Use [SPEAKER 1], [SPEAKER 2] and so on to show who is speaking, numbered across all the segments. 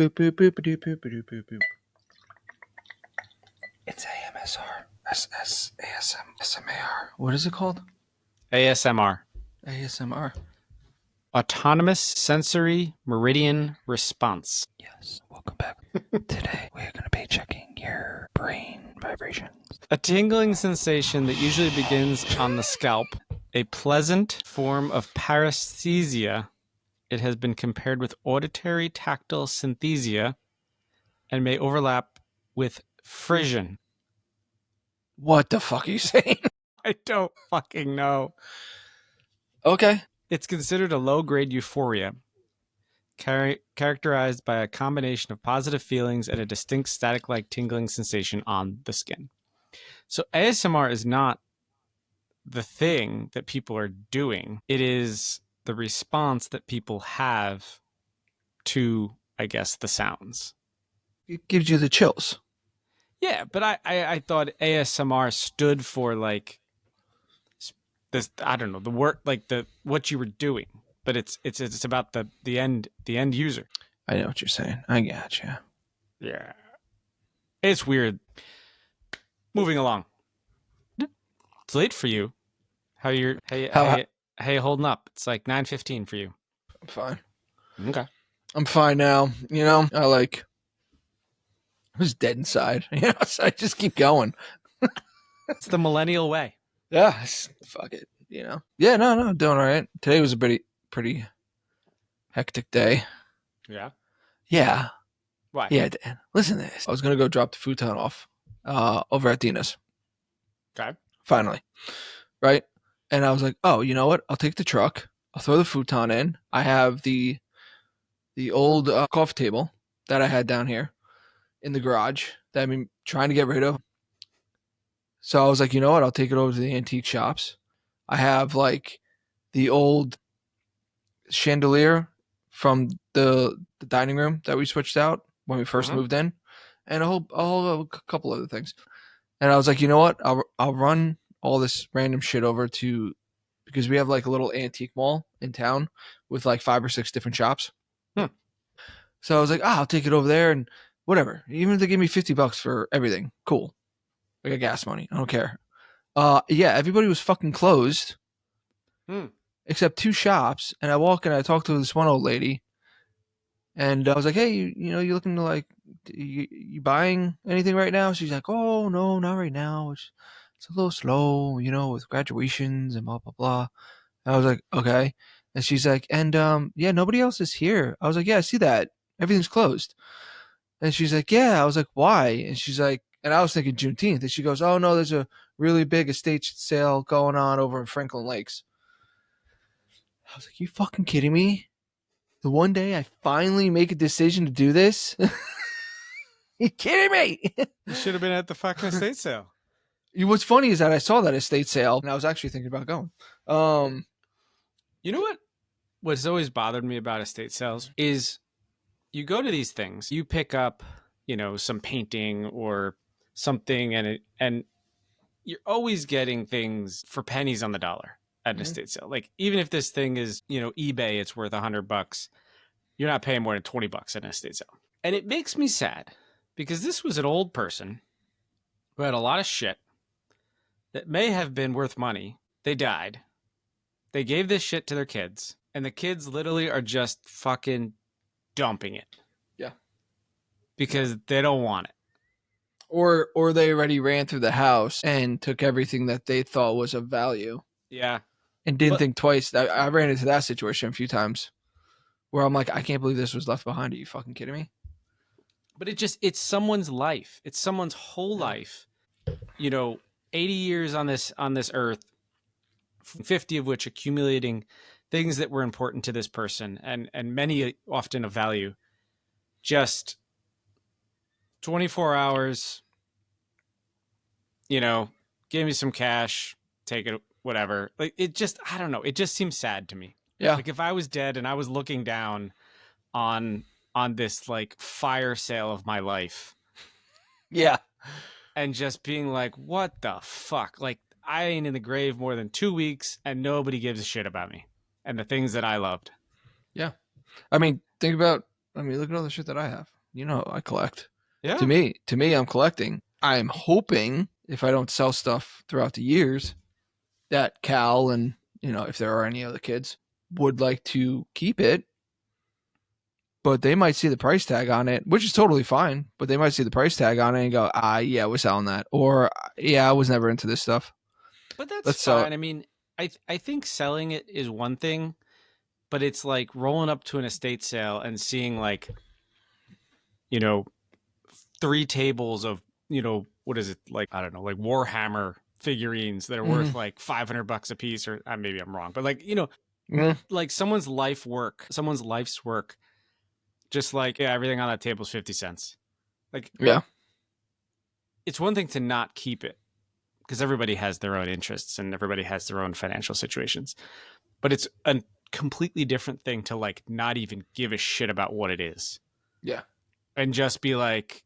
[SPEAKER 1] Boop, boop, boop, boop, boop, boop, boop, boop. It's AMSR. ASMR. What is it called?
[SPEAKER 2] ASMR.
[SPEAKER 1] ASMR.
[SPEAKER 2] Autonomous Sensory Meridian Response.
[SPEAKER 1] Yes. Welcome back. Today we're going to be checking your brain vibrations.
[SPEAKER 2] A tingling sensation that usually begins on the scalp. A pleasant form of paresthesia. It has been compared with auditory tactile synesthesia and may overlap with frisson.
[SPEAKER 1] What the fuck are you saying?
[SPEAKER 2] I don't fucking know.
[SPEAKER 1] Okay.
[SPEAKER 2] It's considered a low-grade euphoria, characterized by a combination of positive feelings and a distinct static-like tingling sensation on the skin. So ASMR is not the thing that people are doing. It is the response that people have to, I guess, the sounds.
[SPEAKER 1] It gives you the chills.
[SPEAKER 2] Yeah, but I thought ASMR stood for like this, I don't know, the work, like the what you were doing, but it's about the end user.
[SPEAKER 1] I know what you're saying. I gotcha.
[SPEAKER 2] Yeah, it's weird. Moving along. It's late for you. How you holding up? It's like 9:15 for you.
[SPEAKER 1] I'm fine.
[SPEAKER 2] Okay.
[SPEAKER 1] I'm fine now. You know, I was dead inside. You know, so I just keep going.
[SPEAKER 2] It's the millennial way.
[SPEAKER 1] Yeah, fuck it. You know. Yeah, no, doing all right. Today was a pretty hectic day.
[SPEAKER 2] Yeah.
[SPEAKER 1] Yeah.
[SPEAKER 2] Why?
[SPEAKER 1] Yeah, Dan. Listen to this. I was gonna go drop the futon off over at Dina's.
[SPEAKER 2] Okay.
[SPEAKER 1] Finally. Right? And I was like, oh, you know what? I'll take the truck. I'll throw the futon in. I have the old coffee table that I had down here in the garage that I've been trying to get rid of. So I was like, you know what? I'll take it over to the antique shops. I have like the old chandelier from the dining room that we switched out when we 1st moved in, and a couple other things. And I was like, you know what? I'll run all this random shit over to, because we have like a little antique mall in town with like 5 or 6 different shops. So I was like, I'll take it over there and whatever. Even if they give me $50 for everything, cool. I got gas money. I don't care. Yeah, everybody was fucking closed. Except 2 shops. And I walk and I talk to this one old lady. And I was like, hey, you know, you looking to like, you buying anything right now? She's like, oh, no, not right now. It's a little slow, you know, with graduations and blah, blah, blah. And I was like, okay. And she's like, and yeah, nobody else is here. I was like, yeah, I see that. Everything's closed. And she's like, yeah. I was like, why? And she's like, and I was thinking Juneteenth. And she goes, oh, no, there's a really big estate sale going on over in Franklin Lakes. I was like, you fucking kidding me? The one day I finally make a decision to do this? You kidding me?
[SPEAKER 2] You should have been at the fucking estate sale.
[SPEAKER 1] What's funny is that I saw that estate sale and I was actually thinking about going.
[SPEAKER 2] You know what's always bothered me about estate sales is you go to these things, you pick up, you know, some painting or something, and you're always getting things for pennies on the dollar at an estate sale. Like, even if this thing is, you know, eBay, it's worth $100, you're not paying more than $20 at an estate sale. And it makes me sad because this was an old person who had a lot of shit that may have been worth money. They died. They gave this shit to their kids, and the kids literally are just fucking dumping it.
[SPEAKER 1] Yeah.
[SPEAKER 2] Because they don't want it.
[SPEAKER 1] Or they already ran through the house and took everything that they thought was of value.
[SPEAKER 2] Yeah.
[SPEAKER 1] And didn't think twice. I ran into that situation a few times where I'm like, I can't believe this was left behind. Are you fucking kidding me?
[SPEAKER 2] But it's someone's life. It's someone's whole life. You know, 80 years on this earth, 50 of which accumulating things that were important to this person, and many often of value. Just 24 hours, you know, give me some cash, take it, whatever. Like, it just, I don't know. It just seems sad to me.
[SPEAKER 1] Yeah.
[SPEAKER 2] Like, if I was dead and I was looking down on this like fire sale of my life.
[SPEAKER 1] Yeah.
[SPEAKER 2] And just being like, what the fuck? Like, I ain't in the grave more than 2 weeks and nobody gives a shit about me and the things that I loved.
[SPEAKER 1] Yeah. I mean, think about I mean, look at all the shit that I have. You know, I collect.
[SPEAKER 2] Yeah.
[SPEAKER 1] To me, I'm collecting. I'm hoping if I don't sell stuff throughout the years, that Cal and if there are any other kids would like to keep it, but they might see the price tag on it, which is totally fine. But they might see the price tag on it and go, yeah, we're selling that, or yeah, I was never into this stuff.
[SPEAKER 2] But that's
[SPEAKER 1] Let's sell
[SPEAKER 2] fine.
[SPEAKER 1] it.
[SPEAKER 2] I mean, I think selling it is one thing, but it's like rolling up to an estate sale and seeing like, you know, 3 tables of, what is it? Like, I don't know, like Warhammer figurines that are worth like $500 a piece, or maybe I'm wrong, but like, like someone's life's work, just like, yeah, everything on that table is 50 cents. Like,
[SPEAKER 1] Yeah.
[SPEAKER 2] It's one thing to not keep it because everybody has their own interests and everybody has their own financial situations, but it's a completely different thing to like not even give a shit about what it is.
[SPEAKER 1] Yeah.
[SPEAKER 2] And just be like,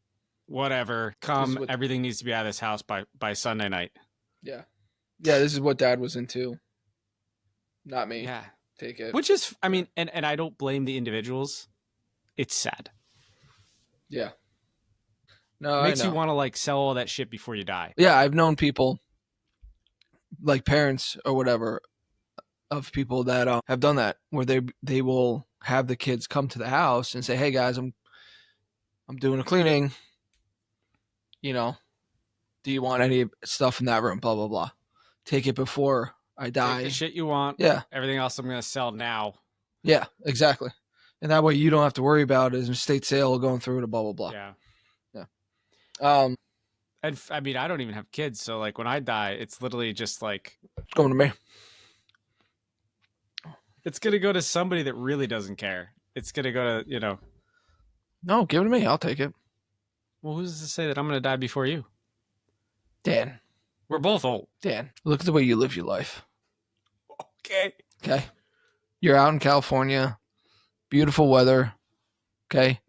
[SPEAKER 2] whatever, everything needs to be out of this house by Sunday night.
[SPEAKER 1] Yeah. Yeah, this is what Dad was into. Not me.
[SPEAKER 2] Yeah.
[SPEAKER 1] Take it.
[SPEAKER 2] Which is, I mean, and I don't blame the individuals. It's sad.
[SPEAKER 1] Yeah. No,
[SPEAKER 2] it makes
[SPEAKER 1] I know.
[SPEAKER 2] You want to like sell all that shit before you die.
[SPEAKER 1] Yeah, I've known people, like parents or whatever, of people that have done that, where they will have the kids come to the house and say, "Hey guys, I'm doing a cleaning. Do you want any stuff in that room? Blah blah blah. Take it before I die.
[SPEAKER 2] Take the shit you want.
[SPEAKER 1] Yeah.
[SPEAKER 2] Everything else I'm gonna sell now.
[SPEAKER 1] Yeah, exactly. And that way you don't have to worry about it as an estate sale going through to blah blah blah.
[SPEAKER 2] Yeah.
[SPEAKER 1] Yeah.
[SPEAKER 2] And I mean, I don't even have kids, so like when I die, it's literally just like
[SPEAKER 1] it's going to me.
[SPEAKER 2] It's gonna go to somebody that really doesn't care. It's gonna go to
[SPEAKER 1] No, give it to me. I'll take it.
[SPEAKER 2] Well, who's to say that I'm gonna die before you?
[SPEAKER 1] Dan.
[SPEAKER 2] We're both old.
[SPEAKER 1] Dan, look at the way you live your life.
[SPEAKER 2] Okay.
[SPEAKER 1] You're out in California. Beautiful weather. Okay.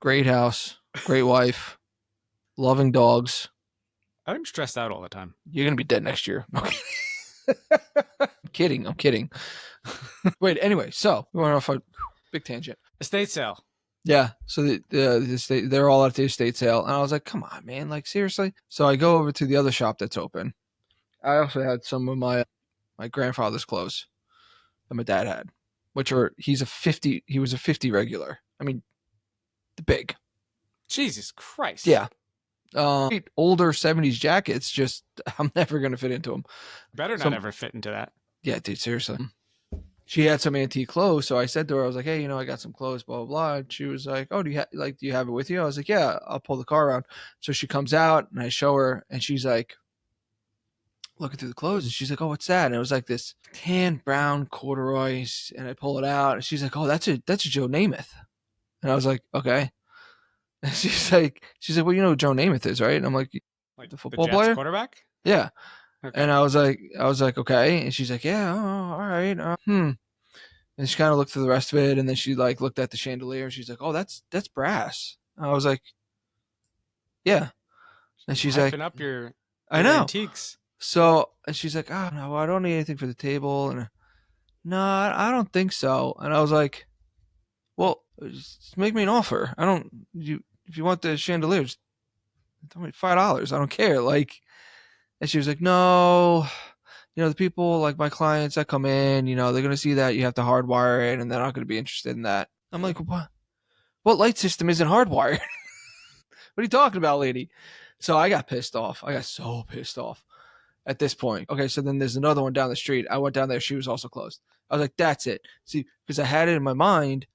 [SPEAKER 1] Great house. Great wife. Loving dogs.
[SPEAKER 2] I'm stressed out all the time.
[SPEAKER 1] You're going to be dead next year. Okay. I'm kidding. Wait, anyway, so we went off a big tangent.
[SPEAKER 2] Estate sale.
[SPEAKER 1] Yeah, so they're all at the estate sale, and I was like, "Come on, man! Like seriously." So I go over to the other shop that's open. I also had some of my grandfather's clothes that my dad had, he was a 50 regular. I mean, the big.
[SPEAKER 2] Jesus Christ.
[SPEAKER 1] Yeah. Older 70s jackets. Just I'm never gonna fit into them.
[SPEAKER 2] Better not ever fit into that.
[SPEAKER 1] Yeah, dude. Seriously. She had some antique clothes, so I said to her, I was like, "Hey, I got some clothes, blah blah blah." And she was like, "Oh, do you have it with you?" I was like, "Yeah, I'll pull the car around." So she comes out, and I show her, and she's like, looking through the clothes, and she's like, "Oh, what's that?" And it was like this tan brown corduroys, and I pull it out, and she's like, "Oh, that's a Joe Namath." And I was like, "Okay." And she's like, "Well, you know who Joe Namath is, right?" And I'm like the football player,
[SPEAKER 2] quarterback.
[SPEAKER 1] Yeah.
[SPEAKER 2] Okay.
[SPEAKER 1] And I was like, "Okay." And she's like, "Yeah, all right, And she kind of looked through the rest of it, and then she like looked at the chandelier, and she's like, "Oh, that's brass." And I was like, "Yeah." And she's like,
[SPEAKER 2] up your
[SPEAKER 1] "I know."
[SPEAKER 2] antiques.
[SPEAKER 1] So, and she's like, "Oh no, I don't need anything for the table." And no, I don't think so. And I was like, "Well, just make me an offer. If you want the chandelier, just tell me $5. I don't care." Like, and she was like, "No, the people like my clients that come in, they're going to see that you have to hardwire it, and they're not going to be interested in that." I'm like, what light system isn't hardwired? What are you talking about, lady? So I got pissed off. I got so pissed off at this point. Okay, so then there's another one down the street. I went down there. She was also closed. I was like, that's it. See, because I had it in my mind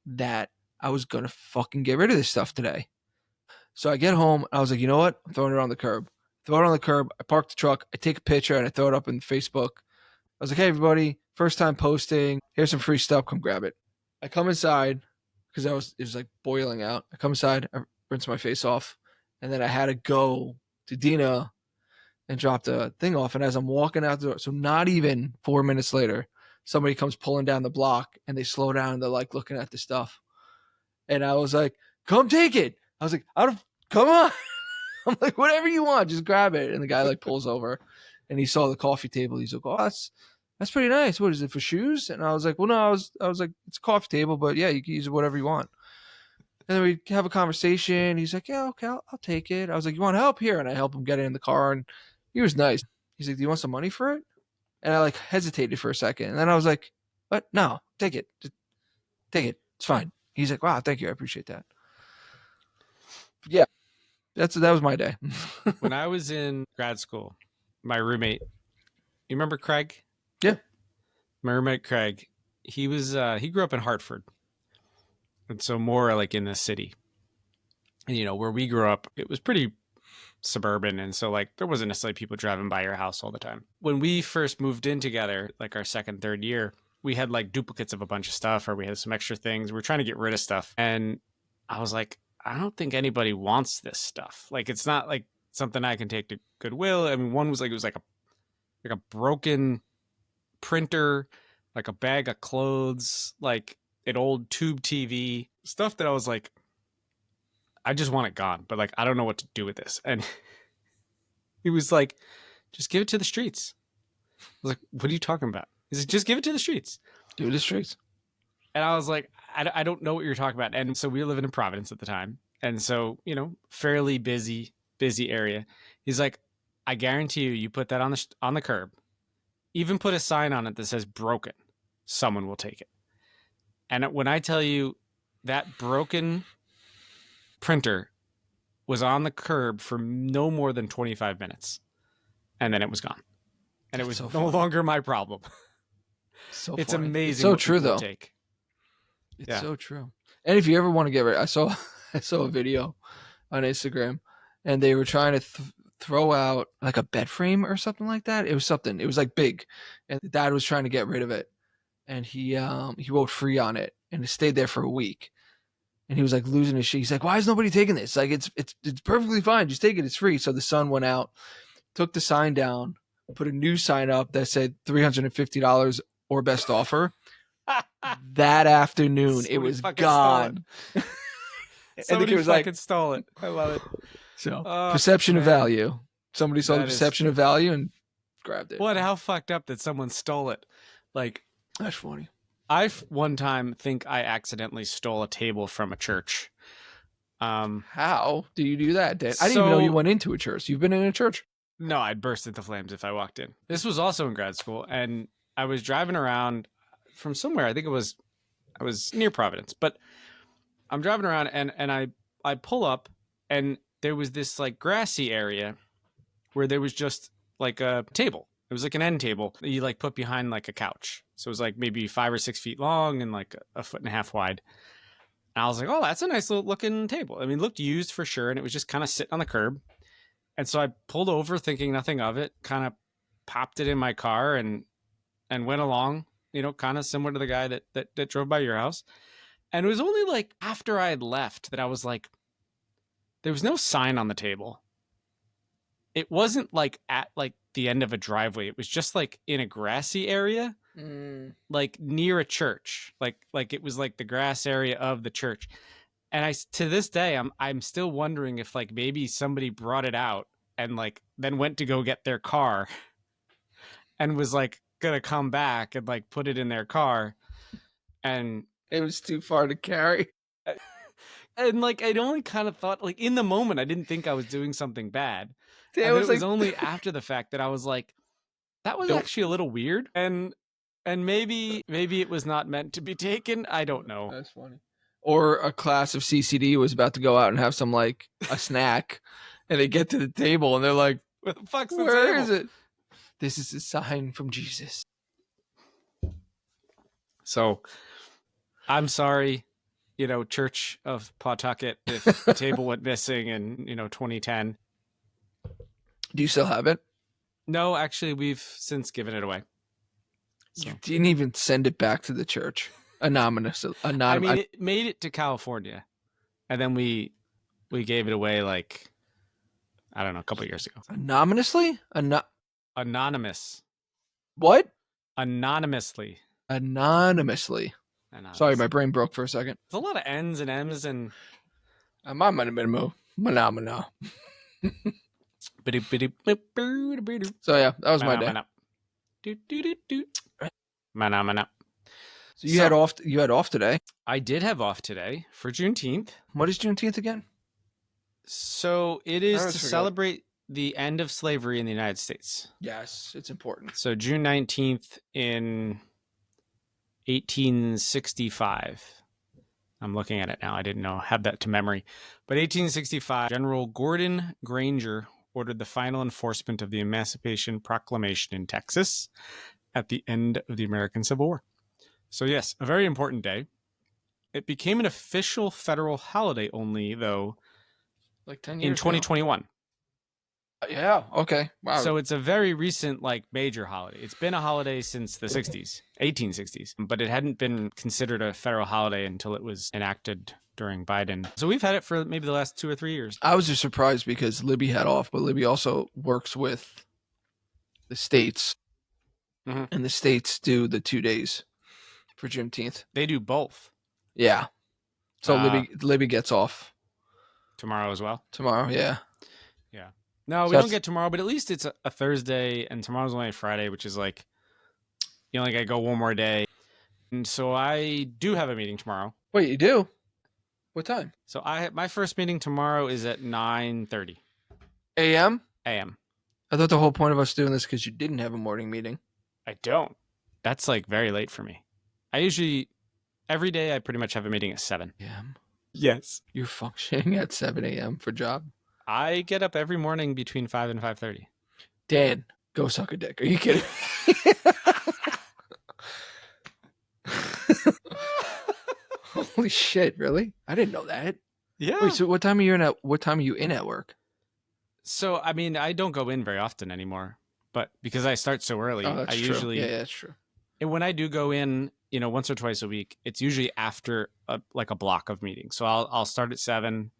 [SPEAKER 1] that I was going to fucking get rid of this stuff today. So I get home. I was like, you know what? I'm throwing it on the curb. Throw it on the curb. I park the truck. I take a picture and I throw it up in Facebook. I was like, "Hey, everybody, first time posting. Here's some free stuff. Come grab it." I come inside because it was like boiling out. I come inside. I rinse my face off. And then I had to go to Dina and drop the thing off. And as I'm walking out the door, so not even 4 minutes later, somebody comes pulling down the block and they slow down and they're like looking at the stuff. And I was like, "Come take it." I was like, "Come on." I'm like, "Whatever you want, just grab it." And the guy like pulls over and he saw the coffee table. He's like, "Oh, That's pretty nice. What is it, for shoes? And I was like, well, no, I was like, it's a coffee table, but yeah, you can use it whatever you want. And then we have a conversation. He's like, yeah, okay, I'll take it. I was like, you want help? Here. And I help him get it in the car. And he was nice. He's like, do you want some money for it? And I like hesitated for a second. And then I was like, what? No, take it. Just take it. It's fine. He's like, wow, thank you. I appreciate that. Yeah, that was my day.
[SPEAKER 2] When I was in grad school, my roommate, you remember Craig?
[SPEAKER 1] Yeah.
[SPEAKER 2] My roommate Craig, he grew up in Hartford. And so more like in the city. And where we grew up, it was pretty suburban, and so like there wasn't necessarily people driving by your house all the time. When we first moved in together, like our second, third year, we had like duplicates of a bunch of stuff, or we had some extra things. We were trying to get rid of stuff. And I was like, I don't think anybody wants this stuff. Like, it's not like something I can take to Goodwill. I mean, one was like, it was like a broken printer, like a bag of clothes, like an old tube TV, stuff that I was like, I just want it gone, but like, I don't know what to do with this. And he was like, just give it to the streets. I was like, what are you talking about? He's like, just give it to the streets.
[SPEAKER 1] Do the streets.
[SPEAKER 2] And I was like, I don't know what you're talking about. And so we were living in Providence at the time. And so, fairly busy area. He's like, I guarantee you put that on the curb, even put a sign on it that says broken, someone will take it. And when I tell you that broken printer was on the curb for no more than 25 minutes, and then it was gone. And it was
[SPEAKER 1] so
[SPEAKER 2] no longer my problem. It's
[SPEAKER 1] funny.
[SPEAKER 2] amazing.
[SPEAKER 1] It's so true, though.
[SPEAKER 2] It's
[SPEAKER 1] so true. And if you ever want to get rid, I saw a video on Instagram, and they were trying to throw out like a bed frame or something like that. It was something. It was like big, and the dad was trying to get rid of it, and he wrote free on it, and it stayed there for a week. And he was like losing his shit. He's like, why is nobody taking this? Like, it's perfectly fine. Just take it. It's free. So the son went out, took the sign down, put a new sign up that said $350 or best offer. That afternoon,
[SPEAKER 2] somebody
[SPEAKER 1] it was
[SPEAKER 2] Somebody
[SPEAKER 1] gone.
[SPEAKER 2] it was fucking stole it. I love it.
[SPEAKER 1] So perception of value. Somebody saw the perception of value and grabbed it.
[SPEAKER 2] What? How fucked up that someone stole it? Like,
[SPEAKER 1] that's funny.
[SPEAKER 2] I one time think I accidentally stole a table from a church.
[SPEAKER 1] How do you do that, Dan? I didn't even know you went into a church. You've been in a church?
[SPEAKER 2] No, I'd burst into flames if I walked in. This was also in grad school, and I was driving around from somewhere. I think I was near Providence, but I'm driving around and I pull up, and there was this like grassy area where there was just like a table. It was like an end table that you like put behind like a couch. So it was like maybe 5 or 6 feet long and like a foot and a half wide. And I was like, oh, that's a nice little looking table. I mean, it looked used for sure. And it was just kind of sitting on the curb. And so I pulled over thinking nothing of it, kind of popped it in my car and went along, kind of similar to the guy that drove by your house. And it was only like after I had left that I was like, there was no sign on the table. It wasn't like at like the end of a driveway. It was just like in a grassy area, like near a church. Like it was like the grass area of the church. And to this day, I'm still wondering if like maybe somebody brought it out and like then went to go get their car and was like gonna come back and like put it in their car, and
[SPEAKER 1] it was too far to carry.
[SPEAKER 2] And like I'd only kind of thought, like in the moment, I didn't think I was doing something bad.
[SPEAKER 1] It
[SPEAKER 2] was only after the fact that I was like, that was actually a little weird, and maybe it was not meant to be taken. I don't know.
[SPEAKER 1] That's funny. Or a class of CCD was about to go out and have some like a snack, and they get to the table and they're like,
[SPEAKER 2] "Where the fuck's the
[SPEAKER 1] Where
[SPEAKER 2] table?
[SPEAKER 1] is it? This is a sign from Jesus."
[SPEAKER 2] So, I'm sorry, Church of Pawdcast, if the table went missing in 2010.
[SPEAKER 1] Do you still have it?
[SPEAKER 2] No, actually, we've since given it away.
[SPEAKER 1] So. You didn't even send it back to the church. Anonymous. I mean,
[SPEAKER 2] it made it to California, and then we gave it away like, I don't know, a couple of years ago.
[SPEAKER 1] Anonymously?
[SPEAKER 2] Anonymous.
[SPEAKER 1] What?
[SPEAKER 2] Anonymously.
[SPEAKER 1] Sorry, my brain broke for a second.
[SPEAKER 2] There's a lot of N's and M's and.
[SPEAKER 1] Mine might have been a phenomena. So yeah, that was my day.
[SPEAKER 2] Mana, mana.
[SPEAKER 1] So you had off. You had off today.
[SPEAKER 2] I did have off today for Juneteenth.
[SPEAKER 1] What is Juneteenth again?
[SPEAKER 2] So it is to celebrate the end of slavery in the United States.
[SPEAKER 1] Yes, it's important.
[SPEAKER 2] So June 19th in 1865. I'm looking at it now. I didn't have that to memory. But 1865, General Gordon Granger ordered the final enforcement of the Emancipation Proclamation in Texas at the end of the American Civil War. So yes, a very important day. It became an official federal holiday only, though,
[SPEAKER 1] like 10 years
[SPEAKER 2] in 2021.
[SPEAKER 1] Yeah. Okay. Wow.
[SPEAKER 2] So it's a very recent, major holiday. It's been a holiday since the 1860s, but it hadn't been considered a federal holiday until it was enacted during Biden. So we've had it for maybe the last 2 or 3 years.
[SPEAKER 1] I was just surprised because Libby had off, but Libby also works with the states, and the states do the 2 days for Juneteenth.
[SPEAKER 2] They do both.
[SPEAKER 1] Yeah. So Libby gets off
[SPEAKER 2] tomorrow as well.
[SPEAKER 1] Tomorrow, yeah.
[SPEAKER 2] Yeah. No, we don't get tomorrow, but at least it's a Thursday, and tomorrow's only a Friday, which is like, you only got to go one more day. And so I do have a meeting tomorrow.
[SPEAKER 1] Wait, you do? What time?
[SPEAKER 2] So my first meeting tomorrow is at 9:30
[SPEAKER 1] a.m.
[SPEAKER 2] a.m.
[SPEAKER 1] I thought the whole point of us doing this because you didn't have a morning meeting.
[SPEAKER 2] I don't. That's very late for me. I usually, every day, I pretty much have a meeting at 7
[SPEAKER 1] a.m.
[SPEAKER 2] Yes.
[SPEAKER 1] You're functioning at 7 a.m. for job?
[SPEAKER 2] I get up every morning between 5 and 5:30.
[SPEAKER 1] Dan, go suck a dick. Are you kidding? Holy shit! Really? I didn't know that.
[SPEAKER 2] Yeah.
[SPEAKER 1] Wait. So what time are you in at work?
[SPEAKER 2] So I mean, I don't go in very often anymore, but because I start so early,
[SPEAKER 1] that's
[SPEAKER 2] I
[SPEAKER 1] true.
[SPEAKER 2] usually
[SPEAKER 1] that's true.
[SPEAKER 2] And when I do go in, once or twice a week, it's usually after a block of meetings. So I'll start at 7.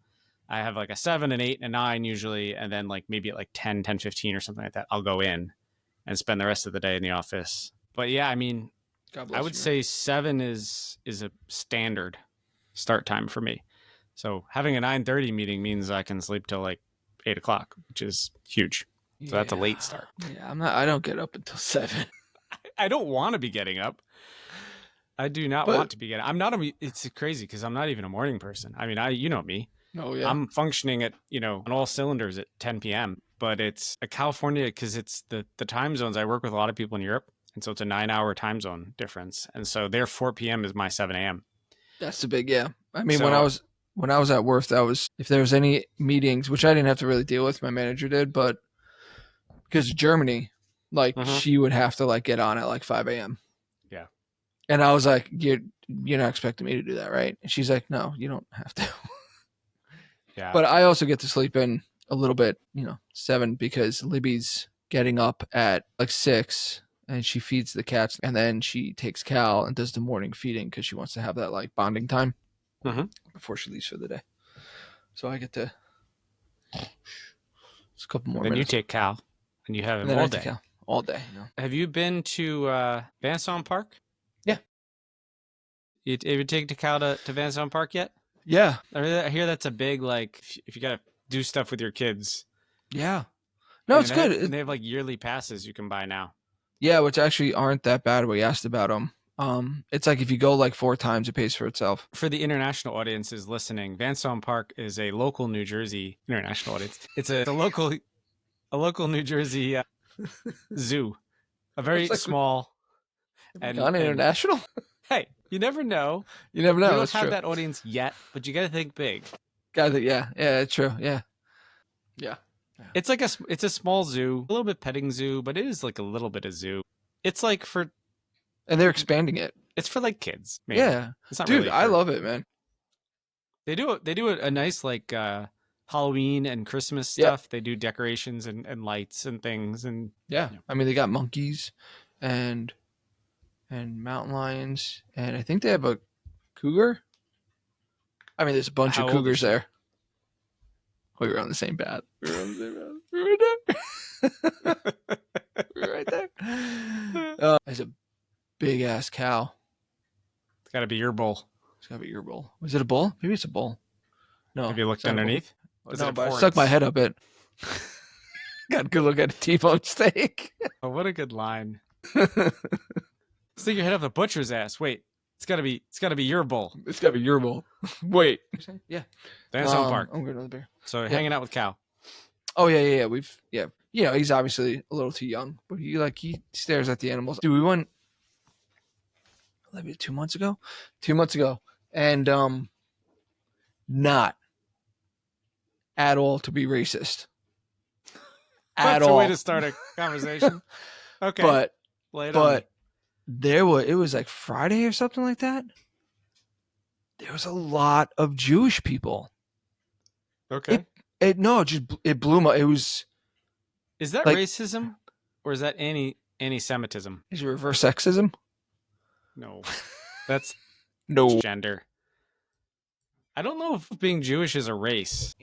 [SPEAKER 2] I have a 7, an 8, and a 9 usually, and then maybe at 10, 10:15 or something like that, I'll go in and spend the rest of the day in the office. But yeah, I mean, I would say 7 is a standard start time for me. So having a 9:30 meeting means I can sleep till 8 o'clock, which is huge. So that's a late start.
[SPEAKER 1] Yeah, I don't get up until 7.
[SPEAKER 2] I don't want to be getting up. I do not want to be getting. It's crazy because I'm not even a morning person. I mean, you know me.
[SPEAKER 1] Oh yeah.
[SPEAKER 2] I'm functioning at on all cylinders at 10 p.m. But it's a California because it's the time zones. I work with a lot of people in Europe, and so it's a 9-hour time zone difference. And so their 4 p.m. is my 7 a.m.
[SPEAKER 1] That's the big I mean, when I was at work, that was if there was any meetings, which I didn't have to really deal with. My manager did, but because of Germany, she would have to get on at 5 a.m.
[SPEAKER 2] Yeah.
[SPEAKER 1] And I was like, you're not expecting me to do that, right? And she's like, no, you don't have to.
[SPEAKER 2] Yeah.
[SPEAKER 1] But I also get to sleep in a little bit, 7, because Libby's getting up at 6 and she feeds the cats, and then she takes Cal and does the morning feeding because she wants to have that bonding time before she leaves for the day. So I get to it's a couple more
[SPEAKER 2] then
[SPEAKER 1] minutes.
[SPEAKER 2] You take Cal and you have him all day.
[SPEAKER 1] All day.
[SPEAKER 2] Have you been to Saun Park?
[SPEAKER 1] Yeah.
[SPEAKER 2] You ever taken Cal to Saun Park yet?
[SPEAKER 1] Yeah.
[SPEAKER 2] I hear that's a big, if you got to do stuff with your kids.
[SPEAKER 1] Yeah. No, it's good.
[SPEAKER 2] They have yearly passes you can buy now.
[SPEAKER 1] Yeah, which actually aren't that bad. We asked about them. It's if you go 4 times, it pays for itself.
[SPEAKER 2] For the international audiences listening, Saun Park is a local New Jersey international audience. It's a local New Jersey zoo, a very small.
[SPEAKER 1] And international.
[SPEAKER 2] Hey, you never know.
[SPEAKER 1] You never know.
[SPEAKER 2] We don't have that audience yet, but you got to think big.
[SPEAKER 1] Yeah, it's true. Yeah.
[SPEAKER 2] It's it's a small zoo, a little bit petting zoo, but it is a little bit of zoo. It's for,
[SPEAKER 1] and they're expanding it.
[SPEAKER 2] It's for kids. Maybe.
[SPEAKER 1] Yeah,
[SPEAKER 2] it's not
[SPEAKER 1] dude.
[SPEAKER 2] really
[SPEAKER 1] I love it, man.
[SPEAKER 2] They do a nice Halloween and Christmas stuff. Yeah. They do decorations and lights and things, and
[SPEAKER 1] I mean, they got monkeys and mountain lions, and I think they have a cougar. I mean, there's a bunch of cougars there. We were on the same path. We were right there. We were right there. There's a big ass cow.
[SPEAKER 2] It's got to be your bull.
[SPEAKER 1] Was it a bull? Maybe it's a bull. No.
[SPEAKER 2] Have you looked underneath?
[SPEAKER 1] No, but I stuck my head up it. Got a good look at a T-bone steak.
[SPEAKER 2] Oh, what a good line. Stick your head up the butcher's ass. Wait, it's gotta be your bull.
[SPEAKER 1] It's gotta be your bowl. Wait. Yeah.
[SPEAKER 2] Then Saun Park.
[SPEAKER 1] I'm going to the bear.
[SPEAKER 2] So hanging out with Cal.
[SPEAKER 1] Oh yeah. You know, he's obviously a little too young, but he stares at the animals. Dude, we went maybe 2 months ago. 2 months ago. And not at all to be racist. At
[SPEAKER 2] That's
[SPEAKER 1] all.
[SPEAKER 2] a way to start a conversation. Okay.
[SPEAKER 1] But
[SPEAKER 2] lay it on me.
[SPEAKER 1] it was like Friday or something like that. There was a lot of Jewish people.
[SPEAKER 2] Okay.
[SPEAKER 1] It blew my. It was.
[SPEAKER 2] Is that
[SPEAKER 1] like,
[SPEAKER 2] racism or is that anti-Semitism?
[SPEAKER 1] Is it reverse sexism?
[SPEAKER 2] No, that's
[SPEAKER 1] No.
[SPEAKER 2] gender. I don't know if being Jewish is a race.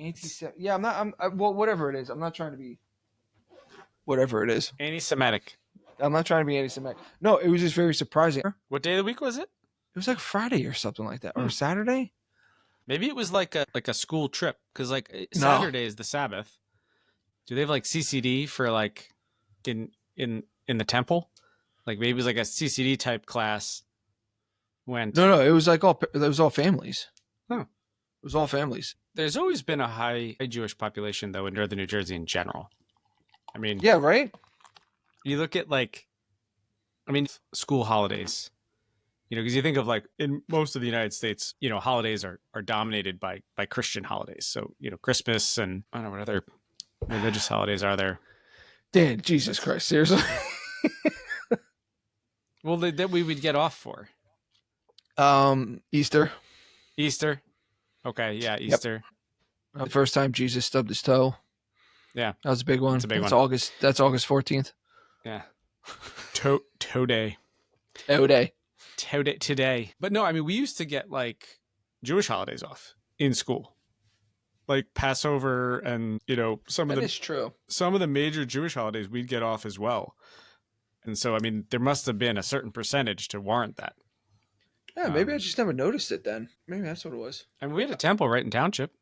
[SPEAKER 1] Yeah, I'm not. Well, whatever it is, I'm not trying to be. Whatever it is,
[SPEAKER 2] Anti-Semitic.
[SPEAKER 1] I'm not trying to be anti-Semitic. No, it was just very surprising. It
[SPEAKER 2] What day of the week was it?
[SPEAKER 1] was like Friday or something like that, or Saturday.
[SPEAKER 2] Maybe it was like a school trip because like
[SPEAKER 1] No.
[SPEAKER 2] Saturday is the Sabbath. Do they have like CCD for like in the temple? Like maybe it was like a CCD type class.
[SPEAKER 1] No, it was like all families.
[SPEAKER 2] Huh.
[SPEAKER 1] It was all families.
[SPEAKER 2] There's always been a high Jewish population though in northern New Jersey in general. I mean,
[SPEAKER 1] Yeah, right.
[SPEAKER 2] you look at school holidays. You know, because you think of like in most of the United States, you know, holidays are dominated by Christian holidays. So, you know, Christmas and I don't know what other religious holidays are there.
[SPEAKER 1] Dan, Jesus Christ, seriously.
[SPEAKER 2] Well, that we would get off for.
[SPEAKER 1] Easter.
[SPEAKER 2] Easter. Okay, yeah, Easter.
[SPEAKER 1] The first time Jesus stubbed his toe.
[SPEAKER 2] Yeah.
[SPEAKER 1] That was a big one.
[SPEAKER 2] That's a big one.
[SPEAKER 1] That's August 14th.
[SPEAKER 2] Yeah. Toe day.
[SPEAKER 1] Oh, day.
[SPEAKER 2] Today. But no, I mean, we used to get like Jewish holidays off in school. Like Passover and, you know, some of the major Jewish holidays we'd get off as well. And so, I mean, there must have been a certain percentage to warrant that.
[SPEAKER 1] Yeah, maybe I just never noticed it then. Maybe that's what it was.
[SPEAKER 2] I mean, we had a temple right in township,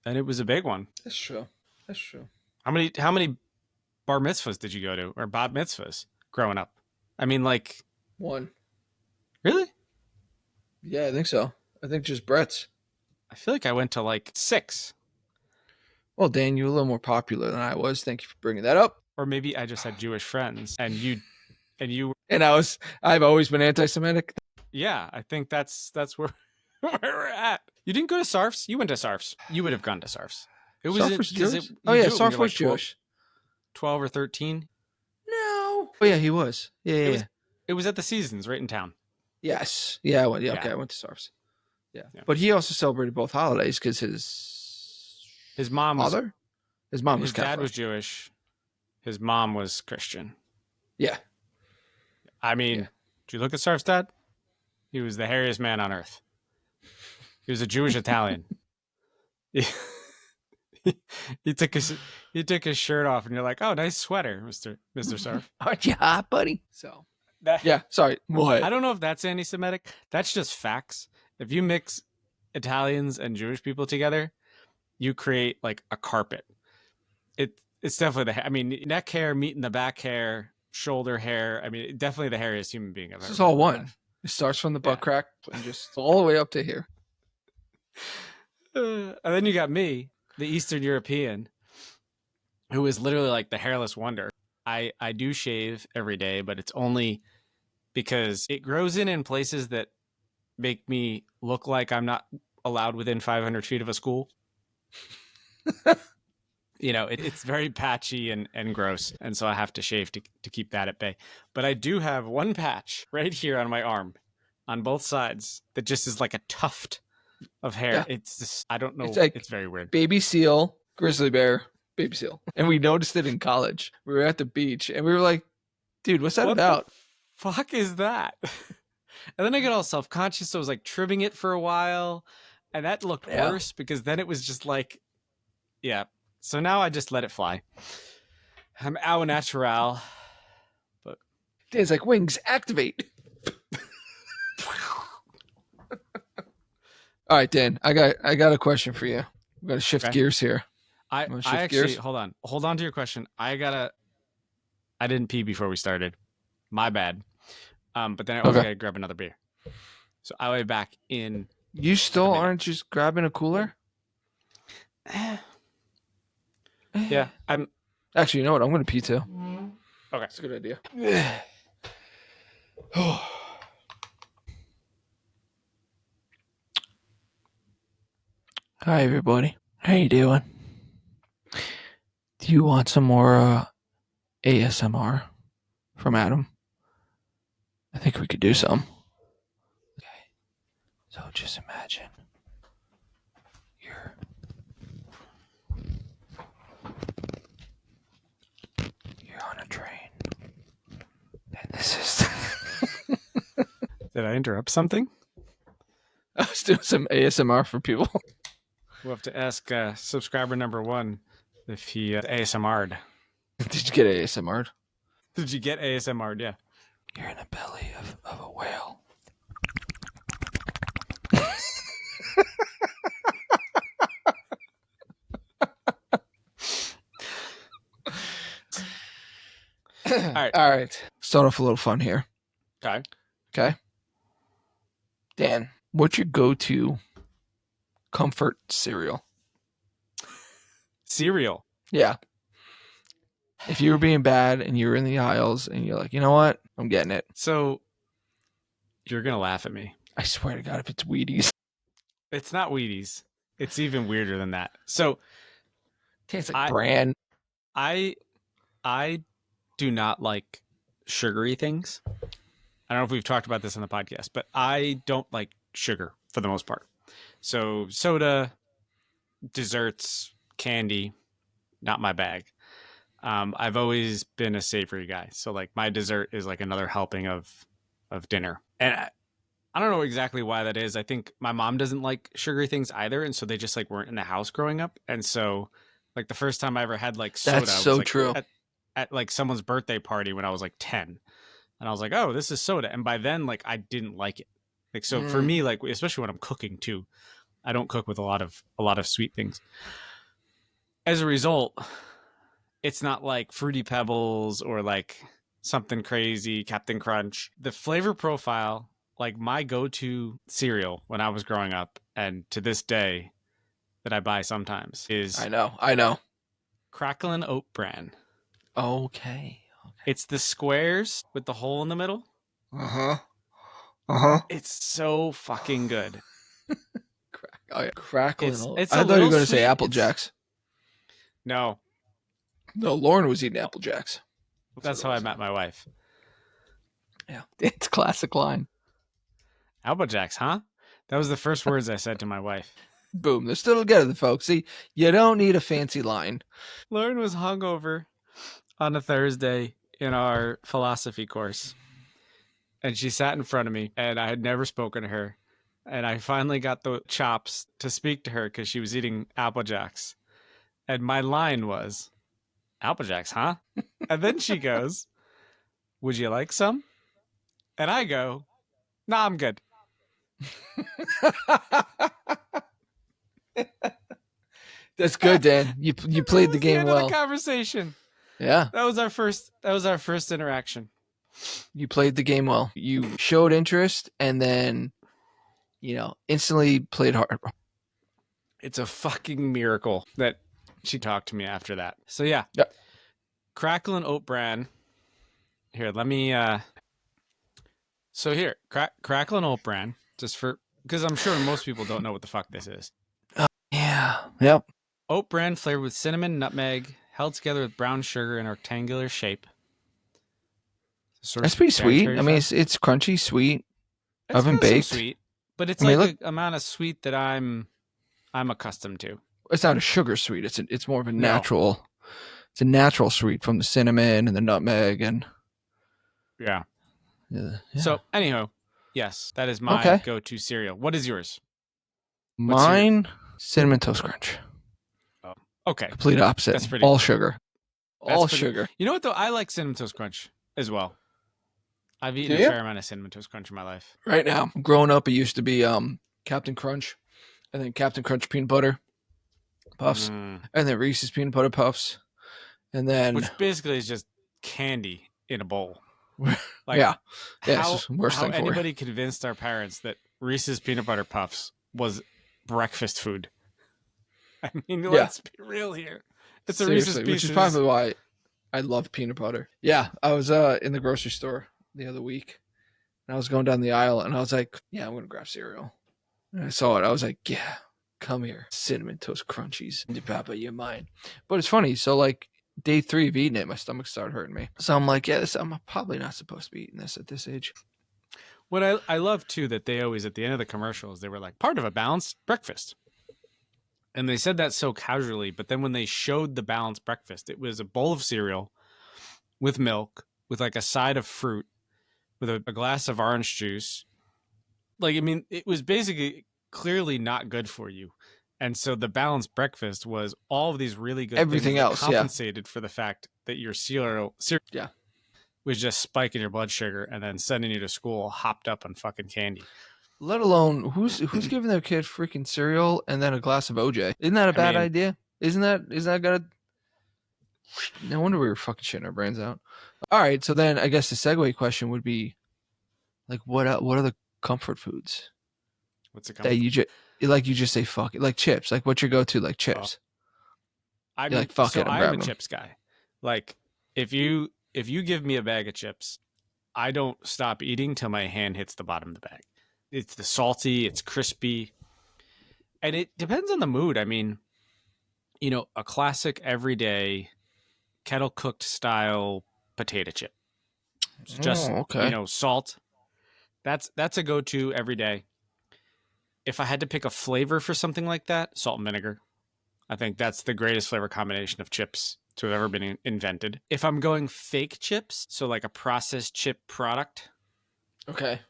[SPEAKER 2] and it was a big one.
[SPEAKER 1] That's true.
[SPEAKER 2] How many bar mitzvahs did you go to, or bat mitzvahs growing up? I mean, like
[SPEAKER 1] 1.
[SPEAKER 2] Really?
[SPEAKER 1] Yeah, I think so. I think just Brett's.
[SPEAKER 2] I feel like I went to like 6.
[SPEAKER 1] Well, Dan, you're a little more popular than I was. Thank you for bringing that up.
[SPEAKER 2] Or maybe I just had Jewish friends, and you.
[SPEAKER 1] And I've always been anti-Semitic.
[SPEAKER 2] Yeah, I think that's where we're at. You didn't go to Sarf's? You went to Sarf's. You would have gone to Sarf's. It was
[SPEAKER 1] Sarf was Jewish? Sarf was Jewish.
[SPEAKER 2] 12 or 13?
[SPEAKER 1] No. Oh yeah, he was. Yeah.
[SPEAKER 2] It was at the Seasons right in town.
[SPEAKER 1] Yes. Yeah, I went. Yeah, okay, I went to Sarf's. Yeah. But he also celebrated both holidays because
[SPEAKER 2] his mom was
[SPEAKER 1] Catholic. His
[SPEAKER 2] dad was Jewish. His mom was Christian.
[SPEAKER 1] Yeah.
[SPEAKER 2] I mean, did you look at Sarf's dad? He was the hairiest man on earth. He was a Jewish Italian. He took his shirt off, and you're like, "Oh, nice sweater, Mister Sarf."
[SPEAKER 1] Aren't you hot, buddy? So sorry. What?
[SPEAKER 2] I don't know if that's anti-Semitic. That's just facts. If you mix Italians and Jewish people together, you create like a carpet. It's definitely the. I mean, neck hair meeting the back hair, shoulder hair. I mean, definitely the hairiest human being I've ever.
[SPEAKER 1] It's all one. It starts from the butt crack and just all the way up to here.
[SPEAKER 2] And then you got me, the Eastern European, who is literally like the hairless wonder. I do shave every day, but it's only because it grows in places that make me look like I'm not allowed within 500 feet of a school. You know, it's very patchy and gross. And so I have to shave to keep that at bay. But I do have one patch right here on my arm on both sides that just is like a tuft of hair. Yeah. It's just, I don't know. It's very weird.
[SPEAKER 1] Baby seal, grizzly bear, baby seal. And we noticed it in college. We were at the beach and we were like, dude, what's that about?
[SPEAKER 2] The fuck is that? And then I got all self-conscious. So I was like trimming it for a while. And that looked worse because then it was just like, yeah. So now I just let it fly. I'm au natural. But
[SPEAKER 1] Dan's like, wings, activate. All right, Dan, I got a question for you. I'm going to shift gears here.
[SPEAKER 2] I actually, hold on to your question. I didn't pee before we started. My bad. But then I also
[SPEAKER 1] Okay.
[SPEAKER 2] got to grab another beer. So I'll be back in
[SPEAKER 1] You
[SPEAKER 2] like a
[SPEAKER 1] still
[SPEAKER 2] minute.
[SPEAKER 1] aren't just grabbing a cooler?
[SPEAKER 2] Yeah, I'm
[SPEAKER 1] Actually, you know what? I'm going to pee too.
[SPEAKER 2] okay.
[SPEAKER 1] That's a good idea. Hi, everybody. How you doing? Do you want some more ASMR from Adam? I think we could do some. Okay. So just imagine you're on a train, and this is.
[SPEAKER 2] Did I interrupt something?
[SPEAKER 1] I was doing some ASMR for people.
[SPEAKER 2] We'll have to ask subscriber number 1 if he ASMR'd.
[SPEAKER 1] Did you get ASMR'd?
[SPEAKER 2] Did you get ASMR'd? Yeah.
[SPEAKER 1] You're in the belly of a whale.
[SPEAKER 2] right.
[SPEAKER 1] All right. Start off a little fun here.
[SPEAKER 2] Okay.
[SPEAKER 1] Okay. Dan, what's your go-to comfort cereal?
[SPEAKER 2] Cereal.
[SPEAKER 1] Yeah. If you were being bad and you were in the aisles and you're like, you know what? I'm getting it.
[SPEAKER 2] So you're gonna laugh at me.
[SPEAKER 1] I swear to God, if it's Wheaties.
[SPEAKER 2] It's not Wheaties. It's even weirder than that. So
[SPEAKER 1] Tastes like bran.
[SPEAKER 2] I do not like sugary things. I don't know if we've talked about this on the podcast, but I don't like sugar for the most part. So soda, desserts, candy, not my bag. I've always been a savory guy. So like my dessert is like another helping of dinner. And I don't know exactly why that is. I think my mom doesn't like sugary things either, and so they just like weren't in the house growing up. And so like the first time I ever had like soda
[SPEAKER 1] That's so
[SPEAKER 2] was like
[SPEAKER 1] true.
[SPEAKER 2] at like someone's birthday party when I was like 10. And I was like, "Oh, this is soda." And by then like I didn't like it. Like so for me, like especially when I'm cooking too, I don't cook with a lot of sweet things. As a result, it's not like Fruity Pebbles or like something crazy, Captain Crunch. The flavor profile, like my go-to cereal when I was growing up and to this day that I buy sometimes is
[SPEAKER 1] I know.
[SPEAKER 2] Cracklin' Oat Bran.
[SPEAKER 1] Okay.
[SPEAKER 2] It's the squares with the hole in the middle.
[SPEAKER 1] Uh-huh. Uh-huh.
[SPEAKER 2] It's so fucking good.
[SPEAKER 1] Oh, yeah. Crackling.
[SPEAKER 2] It's
[SPEAKER 1] I
[SPEAKER 2] a
[SPEAKER 1] thought you were
[SPEAKER 2] little
[SPEAKER 1] going to say
[SPEAKER 2] sweet.
[SPEAKER 1] Apple Jacks.
[SPEAKER 2] No,
[SPEAKER 1] No, Lauren was eating Apple Jacks.
[SPEAKER 2] that's how I met my wife.
[SPEAKER 1] Yeah. It's a classic line.
[SPEAKER 2] Apple Jacks, huh? That was the first words I said to my wife.
[SPEAKER 1] Boom. They're still together, folks. See, you don't need a fancy line.
[SPEAKER 2] Lauren was hungover on a Thursday in our philosophy course. And she sat in front of me, and I had never spoken to her. And I finally got the chops to speak to her because she was eating Apple Jacks. And my line was, Apple Jacks, huh? And then she goes, would you like some? And I go, nah, I'm good.
[SPEAKER 1] That's good, Dan. You played the game
[SPEAKER 2] End
[SPEAKER 1] well.
[SPEAKER 2] of the conversation.
[SPEAKER 1] Yeah.
[SPEAKER 2] That was our first interaction.
[SPEAKER 1] You played the game well. You showed interest and then, instantly played hard.
[SPEAKER 2] It's a fucking miracle that she talked to me after that. So yeah.
[SPEAKER 1] Yep.
[SPEAKER 2] Cracklin' Oat Bran. Here, let me so here, Cracklin' Oat Bran, just for because I'm sure most people don't know what the fuck this is.
[SPEAKER 1] Yeah. Yep.
[SPEAKER 2] Oat bran flavored with cinnamon, nutmeg, held together with brown sugar in a rectangular shape.
[SPEAKER 1] That's pretty sweet. I mean, it's crunchy, sweet, oven baked.
[SPEAKER 2] Sweet, but it's an amount of sweet that I'm accustomed to.
[SPEAKER 1] It's not a sugar sweet. It's more of a natural. No. It's a natural sweet from the cinnamon and the nutmeg and.
[SPEAKER 2] Yeah. So anyhow, yes, that is my go-to cereal. What is yours?
[SPEAKER 1] Mine, Cinnamon Toast Crunch.
[SPEAKER 2] Oh, okay.
[SPEAKER 1] Complete opposite. That's pretty all sugar. All sugar.
[SPEAKER 2] You know what though? I like Cinnamon Toast Crunch as well. I've eaten a fair amount of Cinnamon Toast Crunch in my life.
[SPEAKER 1] Right now, growing up, it used to be Captain Crunch, and then Captain Crunch peanut butter puffs, and then Reese's peanut butter puffs, and then
[SPEAKER 2] which basically is just candy in a bowl. Like,
[SPEAKER 1] Yeah. Yeah, it's
[SPEAKER 2] how
[SPEAKER 1] just the worst thing for you.
[SPEAKER 2] anybody convinced our parents that Reese's peanut butter puffs was breakfast food? I mean,
[SPEAKER 1] Yeah.
[SPEAKER 2] let's be real here. It's a Reese's
[SPEAKER 1] Seriously, which is
[SPEAKER 2] Pieces.
[SPEAKER 1] probably why I love peanut butter. Yeah, I was in the grocery store the other week, and I was going down the aisle, and I was like, "Yeah, I'm gonna grab cereal." And I saw it, I was like, "Yeah, come here, cinnamon toast crunchies, and Papa, you're mine." But it's funny. So like day 3 of eating it, my stomach started hurting me. So I'm like, "Yeah, I'm probably not supposed to be eating this at this age."
[SPEAKER 2] What I love too that they always at the end of the commercials they were like part of a balanced breakfast. And they said that so casually, but then when they showed the balanced breakfast, it was a bowl of cereal with milk, with like a side of fruit, with a glass of orange juice. Like, I mean, it was basically clearly not good for you. And so the balanced breakfast was all of these really good things
[SPEAKER 1] Everything
[SPEAKER 2] that
[SPEAKER 1] else, yeah,
[SPEAKER 2] compensated for the fact that your cereal
[SPEAKER 1] yeah.
[SPEAKER 2] was just spiking your blood sugar and then sending you to school hopped up on fucking candy.
[SPEAKER 1] Let alone who's giving their kid freaking cereal and then a glass of OJ? Isn't that a
[SPEAKER 2] I
[SPEAKER 1] bad
[SPEAKER 2] mean,
[SPEAKER 1] idea? Isn't that gonna? No wonder we were fucking shitting our brains out. All right, so then I guess the segue question would be like, what are the comfort foods
[SPEAKER 2] what's it
[SPEAKER 1] that
[SPEAKER 2] coming?
[SPEAKER 1] you just say fuck it, like chips, like what's your go to, like
[SPEAKER 2] Oh,
[SPEAKER 1] chips?
[SPEAKER 2] I
[SPEAKER 1] You're
[SPEAKER 2] mean,
[SPEAKER 1] like fuck
[SPEAKER 2] so
[SPEAKER 1] it, I'm
[SPEAKER 2] I am a
[SPEAKER 1] grabbing them.
[SPEAKER 2] chips guy. Like, if you give me a bag of chips, I don't stop eating till my hand hits the bottom of the bag. It's the salty, it's crispy, and it depends on the mood. I mean, you know, a classic everyday kettle cooked style potato chip. It's just,
[SPEAKER 1] Oh,
[SPEAKER 2] you
[SPEAKER 1] okay.
[SPEAKER 2] know, salt. That's a go-to every day. If I had to pick a flavor for something like that, salt and vinegar. I think that's the greatest flavor combination of chips to have ever been invented. If I'm going fake chips, so like a processed chip product,
[SPEAKER 1] Okay.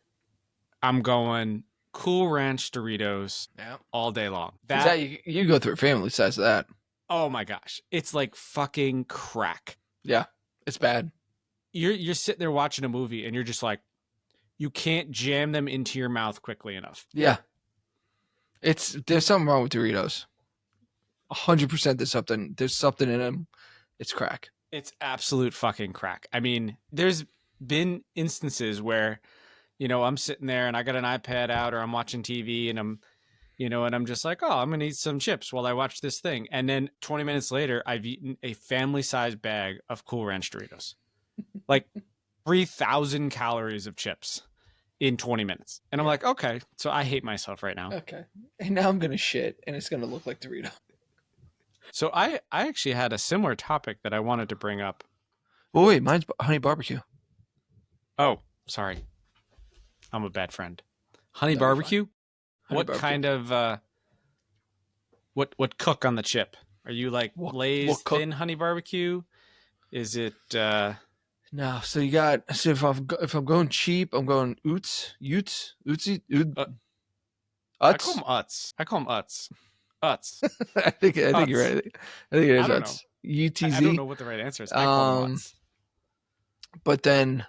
[SPEAKER 2] I'm going Cool Ranch Doritos
[SPEAKER 1] Yeah.
[SPEAKER 2] all day long.
[SPEAKER 1] Is
[SPEAKER 2] That,
[SPEAKER 1] that you go through a family size of that?
[SPEAKER 2] oh my gosh, it's like fucking crack.
[SPEAKER 1] Yeah, it's bad.
[SPEAKER 2] You're sitting there watching a movie and you're just like, you can't jam them into your mouth quickly enough.
[SPEAKER 1] Yeah, there's something wrong with Doritos. 100% there's something in them. It's crack.
[SPEAKER 2] It's absolute fucking crack. I mean, there's been instances where, you know, I'm sitting there and I got an iPad out or I'm watching TV and I'm just like, oh, I'm going to eat some chips while I watch this thing. And then 20 minutes later, I've eaten a family sized bag of Cool Ranch Doritos. Like 3,000 calories of chips in 20 minutes. And I'm like, okay, so I hate myself right now.
[SPEAKER 1] Okay. And now I'm gonna shit, and it's gonna look like Dorito.
[SPEAKER 2] So I actually had a similar topic that I wanted to bring up.
[SPEAKER 1] Oh wait, mine's honey barbecue.
[SPEAKER 2] Oh, sorry. I'm a bad friend. Honey
[SPEAKER 1] No, you're fine.
[SPEAKER 2] barbecue?
[SPEAKER 1] Honey
[SPEAKER 2] What
[SPEAKER 1] barbecue.
[SPEAKER 2] kind of what cook on the chip? Are you like Lay's
[SPEAKER 1] cook?
[SPEAKER 2] thin honey barbecue? Is it
[SPEAKER 1] No, so you got. So if I'm going cheap, I'm going
[SPEAKER 2] I call
[SPEAKER 1] Utz.
[SPEAKER 2] them Utz. I call them Utz. Utz.
[SPEAKER 1] I think you're
[SPEAKER 2] Utz.
[SPEAKER 1] right. I think it is
[SPEAKER 2] I don't know.
[SPEAKER 1] Utz. UTZ.
[SPEAKER 2] I don't know what the right answer is. I call them Utz.
[SPEAKER 1] But then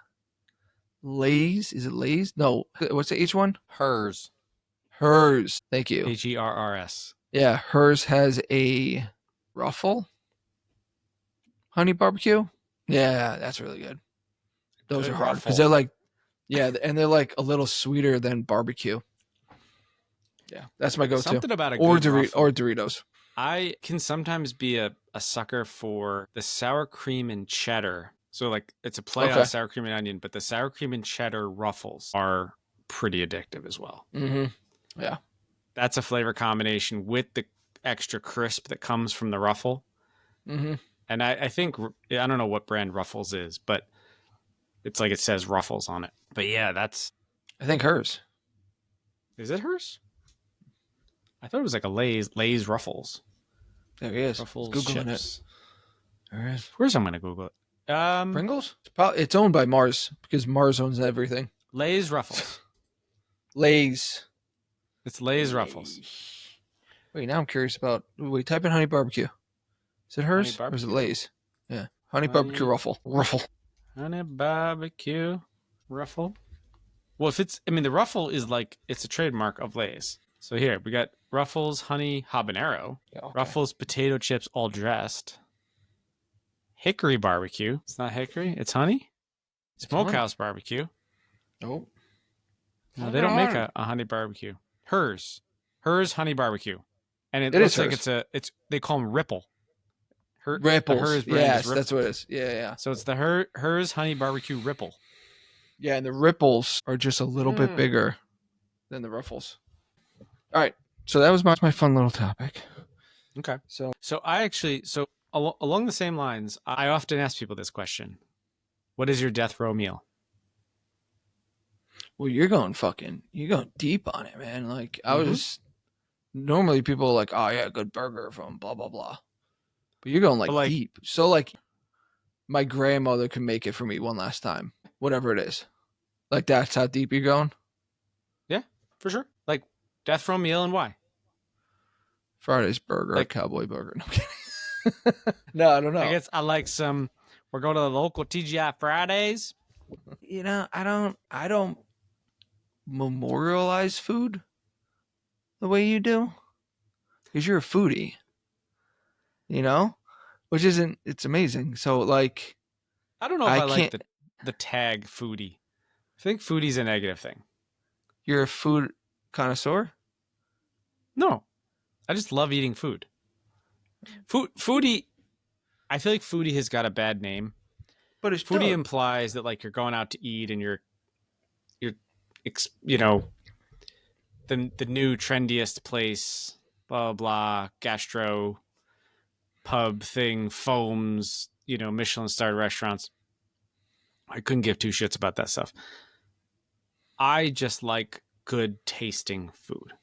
[SPEAKER 1] Lay's. Is it Lay's? No. What's the H one?
[SPEAKER 2] Hers.
[SPEAKER 1] Hers. Thank you.
[SPEAKER 2] HERRS.
[SPEAKER 1] Yeah, hers has a ruffle honey barbecue. Yeah, that's really good. Those
[SPEAKER 2] Good
[SPEAKER 1] are hard
[SPEAKER 2] ruffle.
[SPEAKER 1] because they're like, yeah, and they're like a little sweeter than barbecue. Yeah, that's my go-to.
[SPEAKER 2] Something about a
[SPEAKER 1] or
[SPEAKER 2] good ruffle.
[SPEAKER 1] or Doritos.
[SPEAKER 2] I can sometimes be a sucker for the sour cream and cheddar. So like it's a play on sour cream and onion, but the sour cream and cheddar ruffles are pretty addictive as well.
[SPEAKER 1] Mm-hmm. Yeah.
[SPEAKER 2] That's a flavor combination with the extra crisp that comes from the ruffle.
[SPEAKER 1] Mm-hmm.
[SPEAKER 2] And I think, I don't know what brand Ruffles is, but it's like it says Ruffles on it. But yeah,
[SPEAKER 1] I think hers.
[SPEAKER 2] Is it hers? I thought it was like a Lay's Ruffles.
[SPEAKER 1] There he is.
[SPEAKER 2] Ruffles
[SPEAKER 1] Googling
[SPEAKER 2] chips.
[SPEAKER 1] There it is.
[SPEAKER 2] Of course I'm going to Google it.
[SPEAKER 1] Pringles? It's owned by Mars because Mars owns everything.
[SPEAKER 2] Lay's Ruffles.
[SPEAKER 1] Lay's.
[SPEAKER 2] It's Lay's Ruffles.
[SPEAKER 1] Wait, now I'm curious about. Wait, type in honey barbecue. Is it hers or is it
[SPEAKER 2] barbecue.
[SPEAKER 1] Lay's? Yeah, honey barbecue ruffle.
[SPEAKER 2] Honey barbecue ruffle. Well, if it's, I mean, the ruffle is like, it's a trademark of Lay's. So here, we got Ruffles honey habanero, Ruffles potato chips all dressed, hickory barbecue. It's not hickory, it's honey. Smokehouse barbecue.
[SPEAKER 1] Oh.
[SPEAKER 2] No, they don't make a honey barbecue. Hers honey barbecue, and it
[SPEAKER 1] It is
[SPEAKER 2] looks like
[SPEAKER 1] hers.
[SPEAKER 2] it's they call them Ripple. The
[SPEAKER 1] Ripples.
[SPEAKER 2] Hers brand is
[SPEAKER 1] Yes,
[SPEAKER 2] Ripple.
[SPEAKER 1] that's what it is. Yeah, yeah.
[SPEAKER 2] So it's the Hers honey barbecue Ripple.
[SPEAKER 1] Yeah, and the ripples are just a little bit bigger than the ruffles. All right. So that was my fun little topic.
[SPEAKER 2] Okay.
[SPEAKER 1] So
[SPEAKER 2] Along the same lines, I often ask people this question: what is your death row meal?
[SPEAKER 1] well, you're going deep on it, man. Like I was normally people are like, oh yeah, good burger from blah blah blah. But you're going like deep. So like my grandmother can make it for me one last time. Whatever it is. Like that's how deep you're going?
[SPEAKER 2] Yeah, for sure. Like death row meal and why?
[SPEAKER 1] Friday's burger, like Cowboy burger. No, I'm kidding. No, I don't know.
[SPEAKER 2] I guess I like some. We're going to the local TGI Fridays.
[SPEAKER 1] You know, I don't memorialize food the way you do, because you're a foodie. You know, which isn't. It's amazing. So like,
[SPEAKER 2] I don't know if I like the tag foodie. I think foodie's a negative thing.
[SPEAKER 1] You're a food connoisseur?
[SPEAKER 2] No, I just love eating food. Foodie. I feel like foodie has got a bad name.
[SPEAKER 1] But it's
[SPEAKER 2] foodie implies that like you're going out to eat and you're you know the new trendiest place, blah blah, gastro pub thing, foams, Michelin starred restaurants. I couldn't give two shits about that stuff. I just like good tasting food.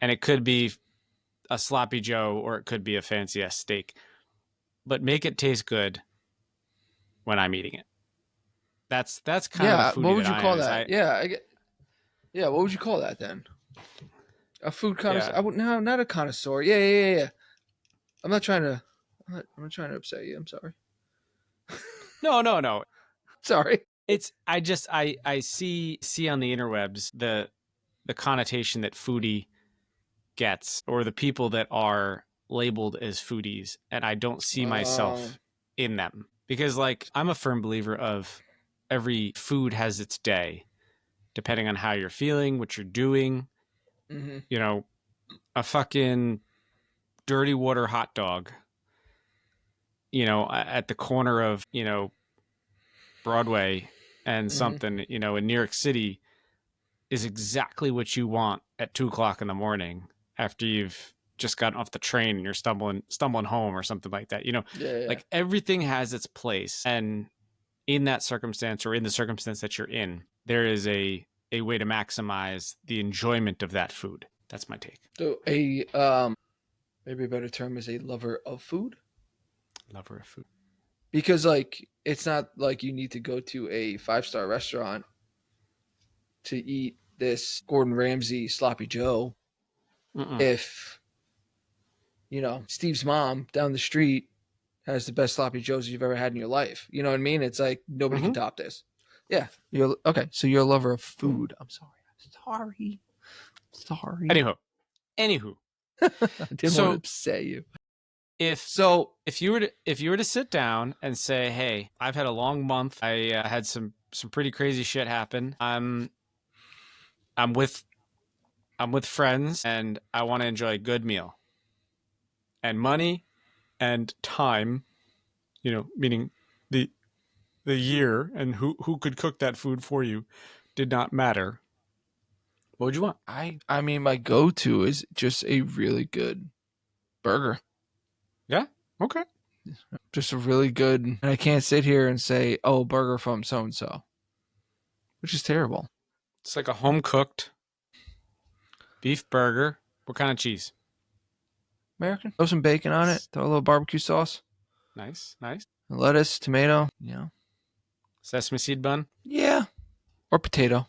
[SPEAKER 2] And it could be a sloppy Joe or it could be a fancy ass steak. But make it taste good when I'm eating it. That's kind of the foodie.
[SPEAKER 1] What would you call that? What would you call that then? A food connoisseur?
[SPEAKER 2] Yeah.
[SPEAKER 1] No, not a connoisseur. Yeah. I'm not trying to upset you. I'm sorry.
[SPEAKER 2] No.
[SPEAKER 1] Sorry.
[SPEAKER 2] It's I see on the interwebs the connotation that foodie gets, or the people that are labeled as foodies, and I don't see myself in them, because like I'm a firm believer of every food has its day, depending on how you're feeling, what you're doing.
[SPEAKER 1] Mm-hmm.
[SPEAKER 2] A fucking dirty water hot dog, at the corner of Broadway and something, in New York City, is exactly what you want at 2:00 in the morning after you've just gotten off the train and you're stumbling home or something like that. Like everything has its place, and in that circumstance, or in the circumstance that you're in, there is a way to maximize the enjoyment of that food. That's my take.
[SPEAKER 1] So maybe a better term is a lover of food.
[SPEAKER 2] Lover of food.
[SPEAKER 1] Because like it's not like you need to go to a 5-star restaurant to eat this Gordon Ramsay sloppy Joe. If Steve's mom down the street has the best sloppy Joes you've ever had in your life. You know what I mean? It's like nobody can top this. Yeah. You're okay. So you're a lover of food. I'm sorry.
[SPEAKER 2] Anywho.
[SPEAKER 1] I didn't want to upset you.
[SPEAKER 2] If you were to sit down and say, "Hey, I've had a long month. I had some pretty crazy shit happen. I'm with friends and I want to enjoy a good meal. And money and time, meaning the year and who could cook that food for you did not matter. What would you want?"
[SPEAKER 1] I mean, my go-to is just a really good burger.
[SPEAKER 2] Yeah. Okay.
[SPEAKER 1] Just a really good, and I can't sit here and say, "Oh, burger from so and so," which is terrible.
[SPEAKER 2] It's like a home cooked beef burger. What kind of cheese?
[SPEAKER 1] American. Throw some bacon on it. Throw a little barbecue sauce.
[SPEAKER 2] Nice.
[SPEAKER 1] Lettuce, tomato.
[SPEAKER 2] Sesame seed bun.
[SPEAKER 1] Yeah. Or potato.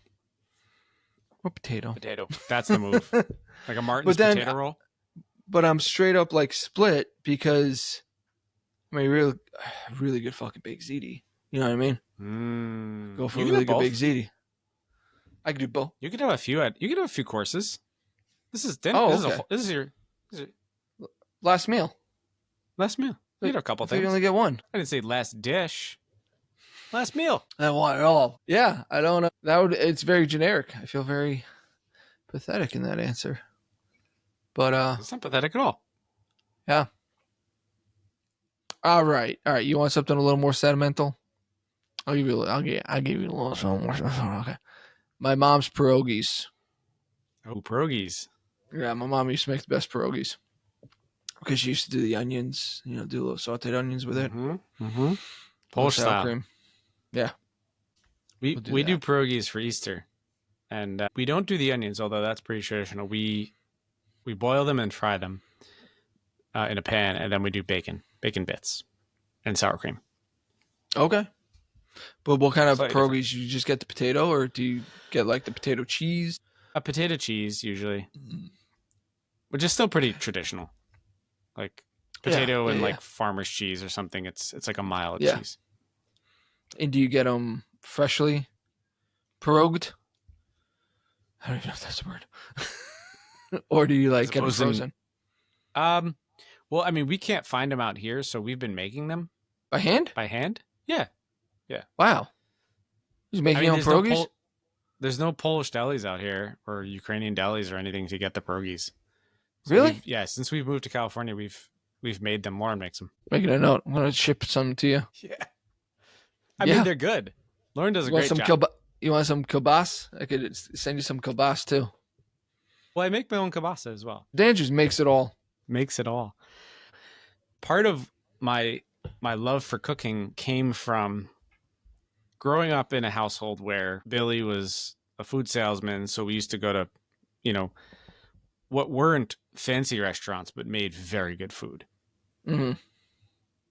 [SPEAKER 2] Potato. That's the move. Like a Martin's potato roll.
[SPEAKER 1] But I'm straight up like split, because I mean, really good fucking baked ziti. You know what I mean? Go for a really good baked ziti. I could do both.
[SPEAKER 2] You could have a few courses. This is dinner. This is your
[SPEAKER 1] last meal.
[SPEAKER 2] You get a couple things.
[SPEAKER 1] You only get one.
[SPEAKER 2] I didn't say last dish. Last meal.
[SPEAKER 1] I want it all. Yeah, I don't know. It's very generic. I feel very pathetic in that answer. But
[SPEAKER 2] It's not pathetic at all.
[SPEAKER 1] yeah. All right. You want something a little more sentimental? I'll give you a little something more. Okay. My mom's pierogies.
[SPEAKER 2] Oh, pierogies.
[SPEAKER 1] Yeah, my mom used to make the best pierogies because she used to do the onions. Do a little sautéed onions with it.
[SPEAKER 2] Mm-hmm. Polish
[SPEAKER 1] sour
[SPEAKER 2] style.
[SPEAKER 1] cream. Yeah.
[SPEAKER 2] We
[SPEAKER 1] do
[SPEAKER 2] do pierogies for Easter, and we don't do the onions, although that's pretty traditional. We boil them and fry them in a pan, and then we do bacon bits, and sour cream.
[SPEAKER 1] Okay. But what kind of
[SPEAKER 2] Slightly
[SPEAKER 1] pierogies?
[SPEAKER 2] different.
[SPEAKER 1] You just get the potato, or do you get like the potato cheese?
[SPEAKER 2] A potato cheese usually, which is still pretty traditional. Like potato and like farmer's cheese or something. It's like a mild cheese.
[SPEAKER 1] And do you get them freshly pieroged? I don't even know if that's a word. Or do you like get them frozen?
[SPEAKER 2] Well, I mean, we can't find them out here, so we've been making them
[SPEAKER 1] by hand.
[SPEAKER 2] By hand? Yeah.
[SPEAKER 1] Wow. You're making your own pierogies?
[SPEAKER 2] There's no Polish delis out here or Ukrainian delis or anything to get the pierogies. So
[SPEAKER 1] really?
[SPEAKER 2] Since we've moved to California, we've made them. Lauren makes them.
[SPEAKER 1] Making a note. I'm gonna ship some to you.
[SPEAKER 2] Yeah. I mean, they're good. Lauren does a great job.
[SPEAKER 1] You want some kielbasa? I could send you some kielbasa too.
[SPEAKER 2] Well, I make my own kielbasa as well.
[SPEAKER 1] Dan just makes it all.
[SPEAKER 2] Part of my love for cooking came from growing up in a household where Billy was a food salesman. So we used to go to, what weren't fancy restaurants, but made very good food.
[SPEAKER 1] Mm-hmm.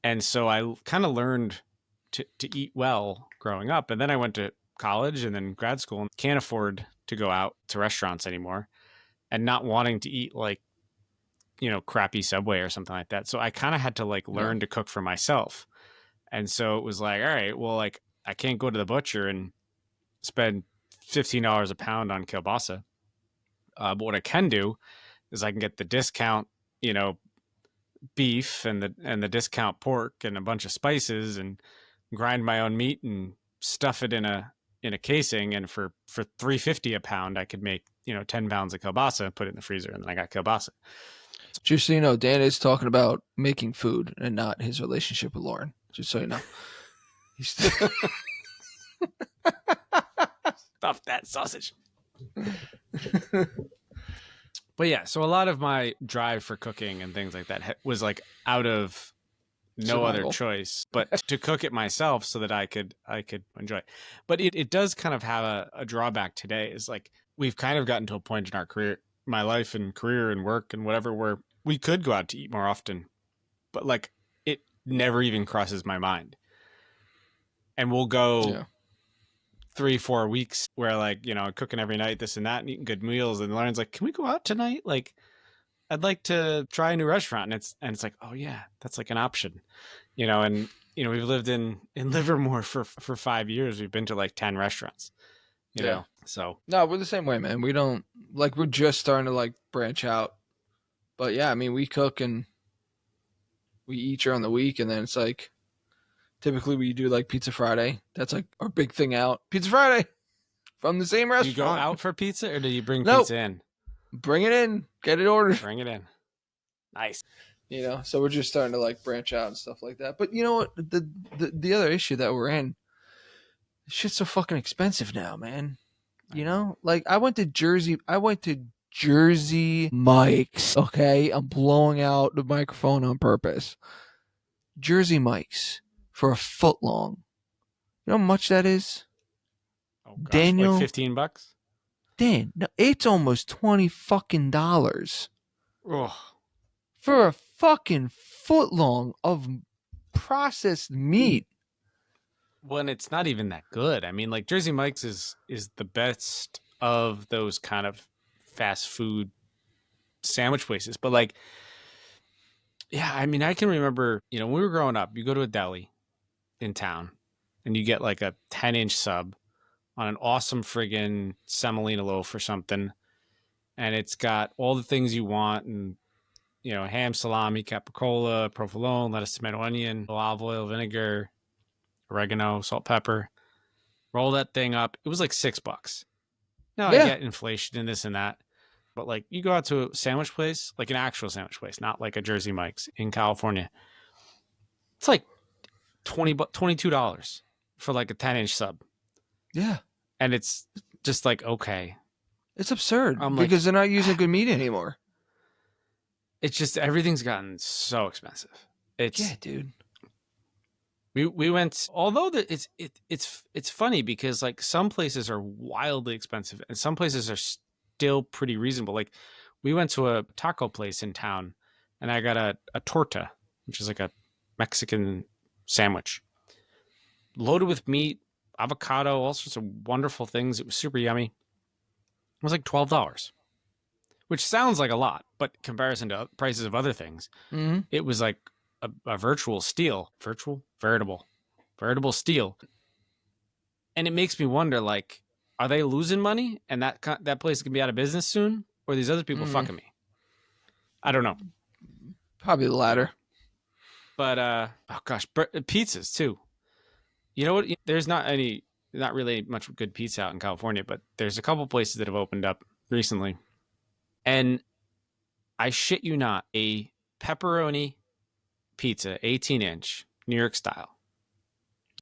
[SPEAKER 2] And so I kind of learned to eat well growing up. And then I went to college and then grad school and can't afford to go out to restaurants anymore and not wanting to eat like, crappy Subway or something like that. So I kind of had to learn to cook for myself. And so it was like, all right, well, I can't go to the butcher and spend $15 a pound on kielbasa. But what I can do is I can get the discount, beef and the discount pork and a bunch of spices and grind my own meat and stuff it in a casing. And for $3.50 a pound, I could make 10 pounds of kielbasa, put it in the freezer, and then I got kielbasa.
[SPEAKER 1] Just so you know, Dan is talking about making food and not his relationship with Lauren. Just so you know.
[SPEAKER 2] Stuff that sausage. But yeah, so a lot of my drive for cooking and things like that was out of no other choice but to cook it myself so that I could enjoy it. But it does kind of have a drawback today is we've kind of gotten to a point in our career, my life and career and work and whatever, where we could go out to eat more often, but it never even crosses my mind. And we'll go 3-4 weeks where cooking every night, this and that, and eating good meals. And Lauren's like, can we go out tonight? I'd like to try a new restaurant. And it's like, oh yeah, that's an option, and we've lived in Livermore for 5 years. We've been to 10 restaurants, you know? So
[SPEAKER 1] no, we're the same way, man. We don't we're just starting to branch out, but yeah, I mean, we cook and we eat during the week. And then it's typically we do Pizza Friday. That's our big thing out. Pizza Friday from the same restaurant.
[SPEAKER 2] Do you go out for pizza or do you bring pizza in?
[SPEAKER 1] Bring it in. Get it ordered.
[SPEAKER 2] Bring it in. Nice.
[SPEAKER 1] So we're just starting to branch out and stuff like that. But you know what? The other issue that we're in, shit's so fucking expensive now, man. I went to Jersey Mike's. Okay, I'm blowing out the microphone on purpose. Jersey Mike's for a foot long. You know how much that is?
[SPEAKER 2] Oh gosh,
[SPEAKER 1] Daniel,
[SPEAKER 2] $15?
[SPEAKER 1] Dan, no, it's almost $20 fucking dollars.
[SPEAKER 2] Oh.
[SPEAKER 1] For a fucking foot long of processed meat.
[SPEAKER 2] When it's not even that good. I mean, Jersey Mike's is the best of those kind of fast food sandwich places. But yeah, I mean, I can remember, when we were growing up, you go to a deli in town and you get a 10-inch sub on an awesome friggin' semolina loaf or something. And it's got all the things you want and, ham, salami, capicola, provolone, lettuce, tomato, onion, olive oil, vinegar, oregano, salt, pepper. Roll that thing up. It was like $6. Now I
[SPEAKER 1] Yeah.
[SPEAKER 2] get inflation and this and that, but like you go out to a sandwich place, like an actual sandwich place, not like a Jersey Mike's in California. It's like $22 for like a 10-inch sub,
[SPEAKER 1] Yeah.
[SPEAKER 2] and it's just like okay.
[SPEAKER 1] It's absurd
[SPEAKER 2] I'm like,
[SPEAKER 1] because they're not using good meat anymore.
[SPEAKER 2] it's just everything's gotten so expensive.
[SPEAKER 1] Yeah,
[SPEAKER 2] It's
[SPEAKER 1] dude.
[SPEAKER 2] we went, although it's funny because like some places are wildly expensive and some places are still pretty reasonable. Like we went to a taco place in town and I got a torta, which is like a Mexican sandwich loaded with meat, avocado, all sorts of wonderful things. It was super yummy. It was like $12, which sounds like a lot, but in comparison to prices of other things,
[SPEAKER 1] Mm-hmm.
[SPEAKER 2] it was like a virtual steal. Veritable steal. And it makes me wonder, like, are they losing money and that place is gonna be out of business soon, or are these other people
[SPEAKER 1] Mm-hmm.
[SPEAKER 2] fucking me? I don't know.
[SPEAKER 1] Probably the
[SPEAKER 2] You know,
[SPEAKER 1] latter.
[SPEAKER 2] but oh gosh, pizzas too. You know what? There's not really much good pizza out in California, but there's a couple places that have opened up recently, and I shit you not, a pepperoni pizza, 18-inch New York style,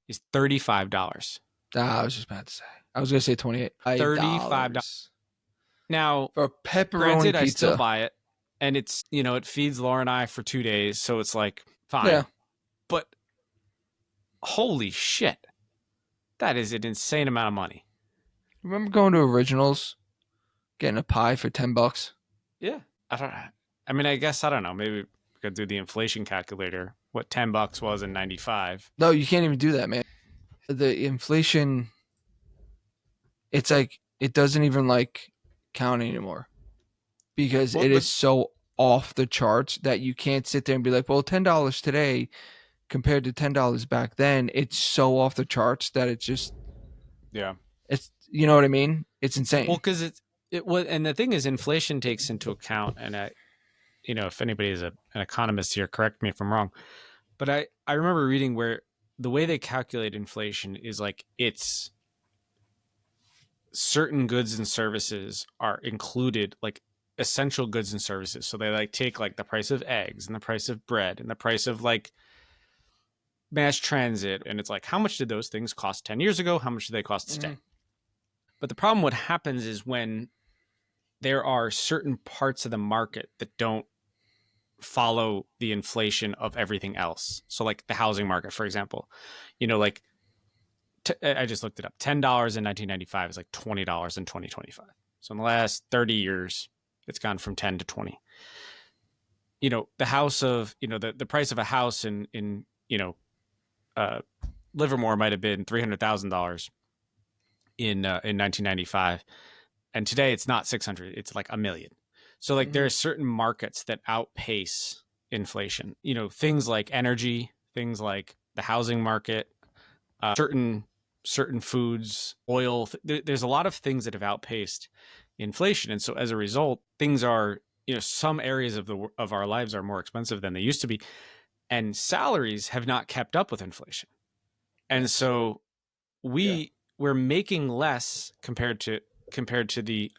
[SPEAKER 2] is $35.
[SPEAKER 1] I was just about to say. I was gonna say
[SPEAKER 2] $35.
[SPEAKER 1] $28
[SPEAKER 2] Now,
[SPEAKER 1] for a pepperoni
[SPEAKER 2] granted, I still
[SPEAKER 1] pizza.
[SPEAKER 2] buy it, and it's it feeds Laura and I for 2 days, so it's like
[SPEAKER 1] Yeah.
[SPEAKER 2] fine. But holy shit, that is an insane amount of money.
[SPEAKER 1] Remember going to Originals, getting a pie for $10?
[SPEAKER 2] Yeah, I don't. I mean, I guess I don't know. Maybe we could do the inflation calculator. What $10 was in '95?
[SPEAKER 1] No, you can't even do that, man. The inflation, it's like it doesn't even like count anymore because
[SPEAKER 2] Well,
[SPEAKER 1] it
[SPEAKER 2] but
[SPEAKER 1] is so off the charts that you can't sit there and be like, well, $10 today compared to $10 back then. It's so off the charts that
[SPEAKER 2] yeah.
[SPEAKER 1] it's you know what I mean? It's
[SPEAKER 2] Well,
[SPEAKER 1] insane.
[SPEAKER 2] because and the thing is, inflation takes into account, and if anybody is an economist here, correct me if I'm wrong, but I remember reading where the way they calculate inflation is like it's certain goods and services are included, like essential goods and services. So they like take like the price of eggs and the price of bread and the price of like mass transit, and it's like how much did those things cost 10 years ago? How much do they cost today?
[SPEAKER 1] Mhm.
[SPEAKER 2] But the problem, what happens is when there are certain parts of the market that don't follow the inflation of everything else. So like the housing market, for example, like I just looked it up. $10 in 1995 is like $20 in 2025. So in the last 30 years, it's gone from 10 to 20. The house of, the price of a house in Livermore might have been $300,000 in 1995, and today it's not 600. It's like $1 million. So like there are certain markets that outpace inflation. Things like energy, things like the housing market, certain foods, oil. There's a lot of things that have outpaced inflation, and so as a result, things are some areas of our lives are more expensive than they used to be, and salaries have not kept up with inflation, and so we're making less compared to the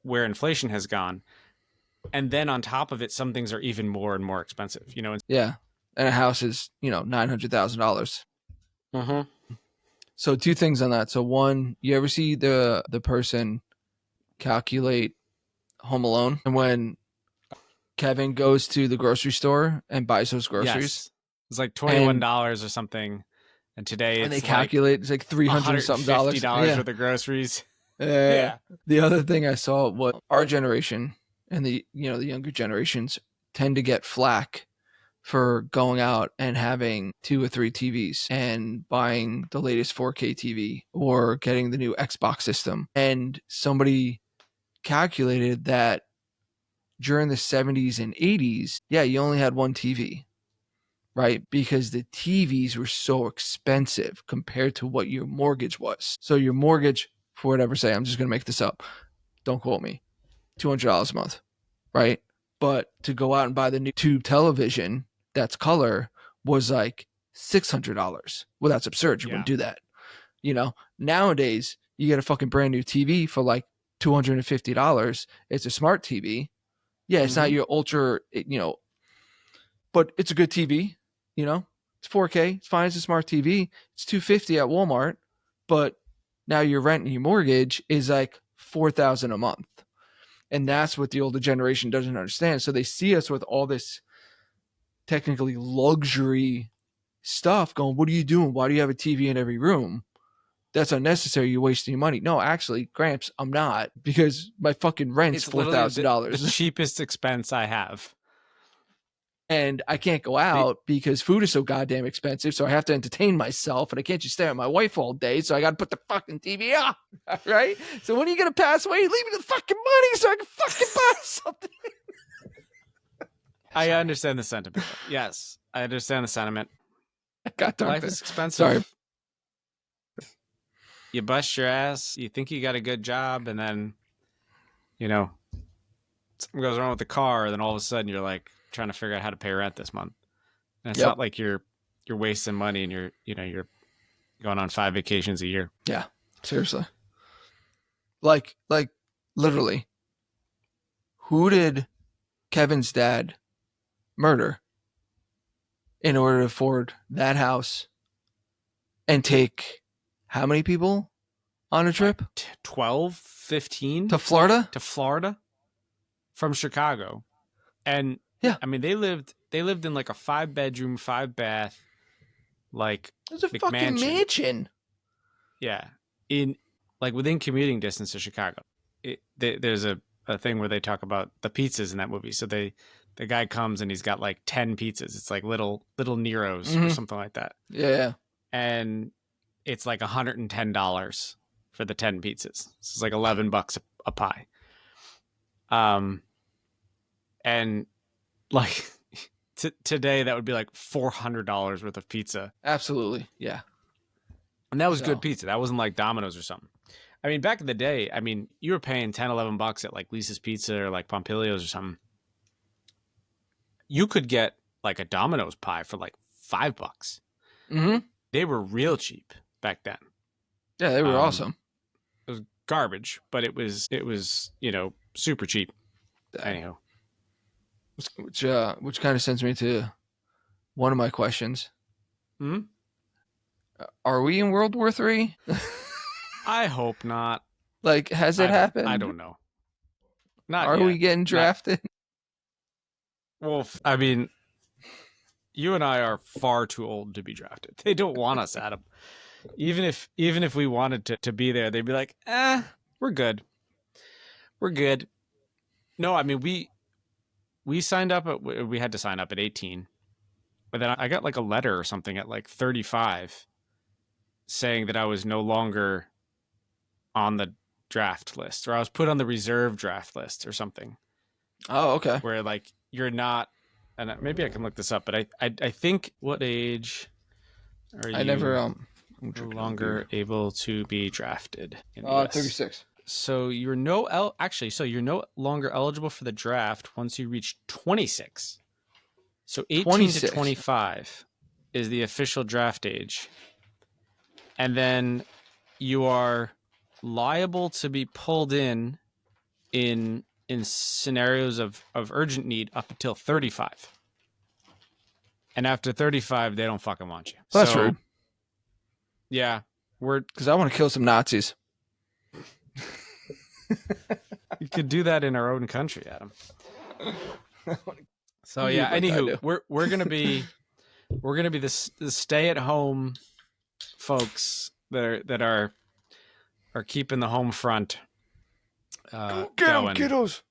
[SPEAKER 2] where inflation has gone, and then on top of it, some things are even more and more expensive.
[SPEAKER 1] Yeah. And a house is, $900,000.
[SPEAKER 2] Mm-hmm.
[SPEAKER 1] So two things on that. So one, you ever see the person calculate Home Alone and when Kevin goes to the grocery store and buys those groceries
[SPEAKER 2] Yes, it's like
[SPEAKER 1] and
[SPEAKER 2] $21 or something, and today
[SPEAKER 1] they
[SPEAKER 2] it's like
[SPEAKER 1] calculate it's like 300 and something dollars.
[SPEAKER 2] $150
[SPEAKER 1] Yeah.
[SPEAKER 2] worth of groceries.
[SPEAKER 1] Uh,
[SPEAKER 2] Yeah.
[SPEAKER 1] the other thing I saw was our generation and the younger generations tend to get flack for going out and having 2 or 3 TVs and buying the latest 4K TV or getting the new Xbox system. And somebody calculated that during the 70s and 80s, yeah, you only had one TV, right? Because the TVs were so expensive compared to what your mortgage was. So your mortgage, for whatever say, I'm just going to make this up. Don't quote me. $200 a month, right? But to go out and buy the new tube television that's color was like $600. Well, that's absurd. You
[SPEAKER 2] Yeah.
[SPEAKER 1] wouldn't do that. You know, nowadays you get a fucking brand new TV for like $250. It's a smart TV. Yeah, it's not your ultra, but it's a good TV. You know, it's 4K. It's fine. It's a smart TV. It's $250 at Walmart, but now your rent and your mortgage is like $4,000 a month, and that's what the older generation doesn't understand. So they see us with all this technically luxury stuff, going, "What are you doing? Why do you have a TV in every room? That's unnecessary. You're wasting your money." No, actually, Gramps, I'm not, because my fucking rent's
[SPEAKER 2] It's literally the
[SPEAKER 1] $4,000
[SPEAKER 2] cheapest expense I have.
[SPEAKER 1] and I can't go out because food is so goddamn expensive. So I have to entertain myself, and I can't just stare at my wife all day. So I got to put the fucking TV on, right? So when are you gonna pass away? Leave me the fucking money so I can fucking buy something.
[SPEAKER 2] I understand the sentiment. Yes, I understand the sentiment. Life is expensive.
[SPEAKER 1] Sorry.
[SPEAKER 2] You bust your ass. You think you got a good job, and then, something goes wrong with the car, and then all of a sudden you're like trying to figure out how to pay rent this month. And it's not like you're wasting money and you're going on 5 vacations a year.
[SPEAKER 1] Yeah, seriously. Like literally, who did Kevin's dad murder in order to afford that house and take how many people on a trip?
[SPEAKER 2] 12, 15
[SPEAKER 1] to Florida?
[SPEAKER 2] To Florida from Chicago. And
[SPEAKER 1] yeah,
[SPEAKER 2] I mean, they lived in like a 5-bedroom, 5-bath, like
[SPEAKER 1] it's a fucking mansion.
[SPEAKER 2] Yeah, in like within commuting distance of Chicago. There's a thing where they talk about the pizzas in that movie. So the guy comes and he's got like 10 pizzas. It's like little Neros or something like that.
[SPEAKER 1] Yeah.
[SPEAKER 2] And it's like $110 for the 10 pizzas. So it's like $11 a pie. And like today that would be like $400 worth of pizza.
[SPEAKER 1] Absolutely. Yeah.
[SPEAKER 2] And that was good pizza. That wasn't like Domino's or something. I mean, back in the day, I mean, you were paying $10, $11 at like Lisa's Pizza or like Pompilio's or something. You could get like a Domino's pie for like $5.
[SPEAKER 1] Mm-hmm.
[SPEAKER 2] They were real cheap back then.
[SPEAKER 1] Yeah, they were awesome.
[SPEAKER 2] It was garbage, but it was super cheap. Anyhow,
[SPEAKER 1] which kind of sends me to one of my questions. Are we in World War III?
[SPEAKER 2] I hope not.
[SPEAKER 1] Like, has it happened?
[SPEAKER 2] I don't know. Not
[SPEAKER 1] Are
[SPEAKER 2] yet.
[SPEAKER 1] we getting drafted?
[SPEAKER 2] Well, I mean, you and I are far too old to be drafted. They don't want us, Adam. Even if we wanted to be there, they'd be like, we're good. We're good. No, I mean, we signed up we had to sign up at 18. But then I got like a letter or something at like 35 saying that I was no longer on the draft list, or I was put on the reserve draft list or something.
[SPEAKER 1] Oh, okay.
[SPEAKER 2] Where like you're not, and maybe I can look this up, but I think, what age are you no longer able to be drafted in the US?
[SPEAKER 1] 36.
[SPEAKER 2] So you're no longer eligible for the draft once you reach 26. So 18
[SPEAKER 1] 26.
[SPEAKER 2] to 25 is the official draft age. And then you are liable to be pulled in scenarios of urgent need up until 35. And after 35, they don't fucking want you.
[SPEAKER 1] That's rude.
[SPEAKER 2] Yeah.
[SPEAKER 1] Because I want to kill some Nazis.
[SPEAKER 2] You could do that in our own country, Adam. So yeah, anywho, we're gonna be the stay at home folks that are keeping the home front
[SPEAKER 1] Get
[SPEAKER 2] going.
[SPEAKER 1] them, kiddos.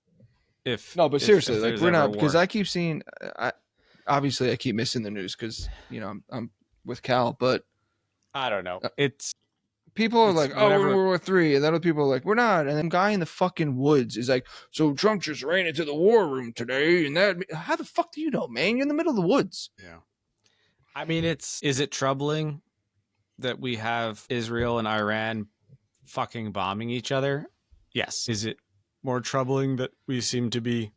[SPEAKER 2] But
[SPEAKER 1] seriously, like, we're not, because I keep seeing. Obviously I keep missing the news because I'm with Cal, but
[SPEAKER 2] I don't know.
[SPEAKER 1] People are like, oh, we're in World War III, and then other people are like, we're not. And then guy in the fucking woods is like, so Trump just ran into the war room today, and that. How the fuck do you know, man? You're in the middle of the woods.
[SPEAKER 2] Yeah. I mean, is it troubling that we have Israel and Iran fucking bombing each other? Yes. Is it more troubling that we seem to be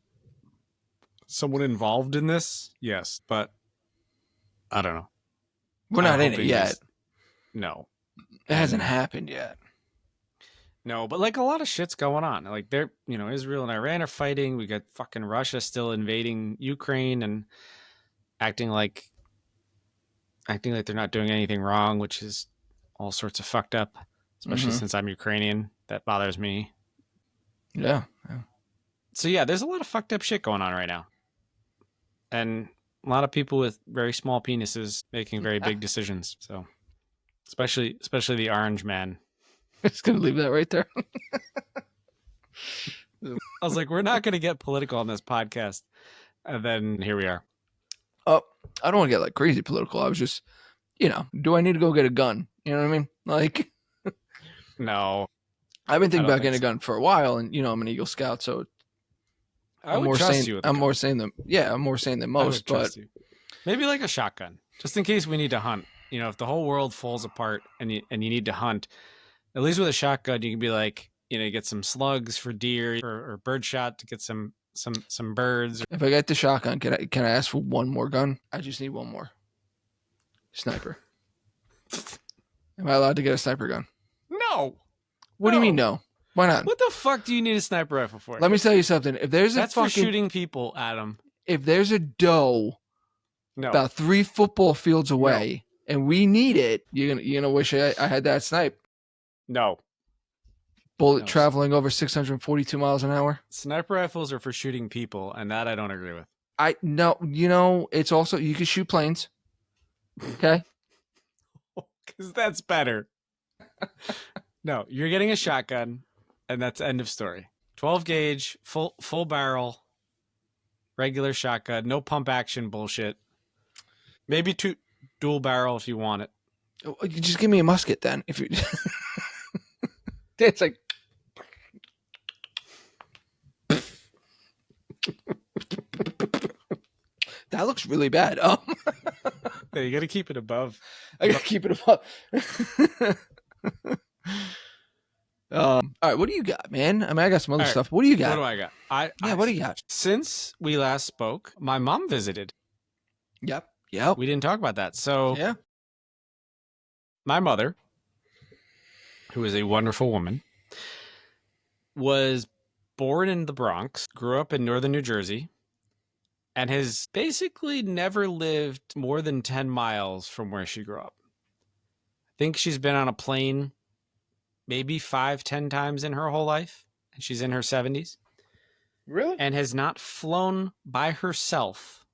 [SPEAKER 2] somewhat involved in this? Yes, but I don't know.
[SPEAKER 1] We're not in it yet.
[SPEAKER 2] No.
[SPEAKER 1] It hasn't happened yet.
[SPEAKER 2] No, but like a lot of shit's going on. Like they're, Israel and Iran are fighting. We got fucking Russia still invading Ukraine and acting like they're not doing anything wrong, which is all sorts of fucked up, especially since I'm Ukrainian. That bothers me.
[SPEAKER 1] Yeah.
[SPEAKER 2] So yeah, there's a lot of fucked up shit going on right now. And a lot of people with very small penises making very big decisions. So especially the orange man.
[SPEAKER 1] I'm just going to leave that right there.
[SPEAKER 2] I was like, we're not going to get political on this podcast. And then here we are.
[SPEAKER 1] Oh, I don't want to get like crazy political. I was just, do I need to go get a gun? You know what I mean? Like,
[SPEAKER 2] no.
[SPEAKER 1] I've been thinking about getting a gun for a while, and I'm an Eagle Scout, so I'm more sane. I'm more sane than most. But
[SPEAKER 2] maybe like a shotgun, just in case we need to hunt. If the whole world falls apart and you need to hunt, at least with a shotgun, you can be like, get some slugs for deer or bird shot to get some birds.
[SPEAKER 1] If I get the shotgun, can I ask for one more gun? I just need one more. Sniper. Am I allowed to get a sniper gun?
[SPEAKER 2] No.
[SPEAKER 1] What do you mean no? Why not?
[SPEAKER 2] What the fuck do you need a sniper rifle for?
[SPEAKER 1] Let me tell you something. If there's
[SPEAKER 2] That's for shooting people, Adam.
[SPEAKER 1] If there's a doe about 3 football fields away and we need it, you're gonna wish I had that snipe.
[SPEAKER 2] No.
[SPEAKER 1] Bullet traveling over 642 miles an hour.
[SPEAKER 2] Sniper rifles are for shooting people, and that I don't agree with.
[SPEAKER 1] It's also, you can shoot planes. Okay?
[SPEAKER 2] Because that's better. No, you're getting a shotgun, and that's end of story. 12 gauge, full barrel, regular shotgun, no pump action bullshit. Maybe dual barrel if you want it.
[SPEAKER 1] You just give me a musket then. If you, it's like. That looks really bad.
[SPEAKER 2] Yeah, you got to keep it above.
[SPEAKER 1] I got to keep it above. All right, what do you got, man? I mean, I got some other stuff. What do you got?
[SPEAKER 2] What do I got?
[SPEAKER 1] What do you got?
[SPEAKER 2] Since we last spoke, my mom visited.
[SPEAKER 1] Yep.
[SPEAKER 2] We didn't talk about that. So,
[SPEAKER 1] yeah.
[SPEAKER 2] My mother, who is a wonderful woman, was born in the Bronx, grew up in northern New Jersey, and has basically never lived more than 10 miles from where she grew up. I think she's been on a plane maybe 5-10 times in her whole life, and she's in her 70s.
[SPEAKER 1] Really?
[SPEAKER 2] And has not flown by herself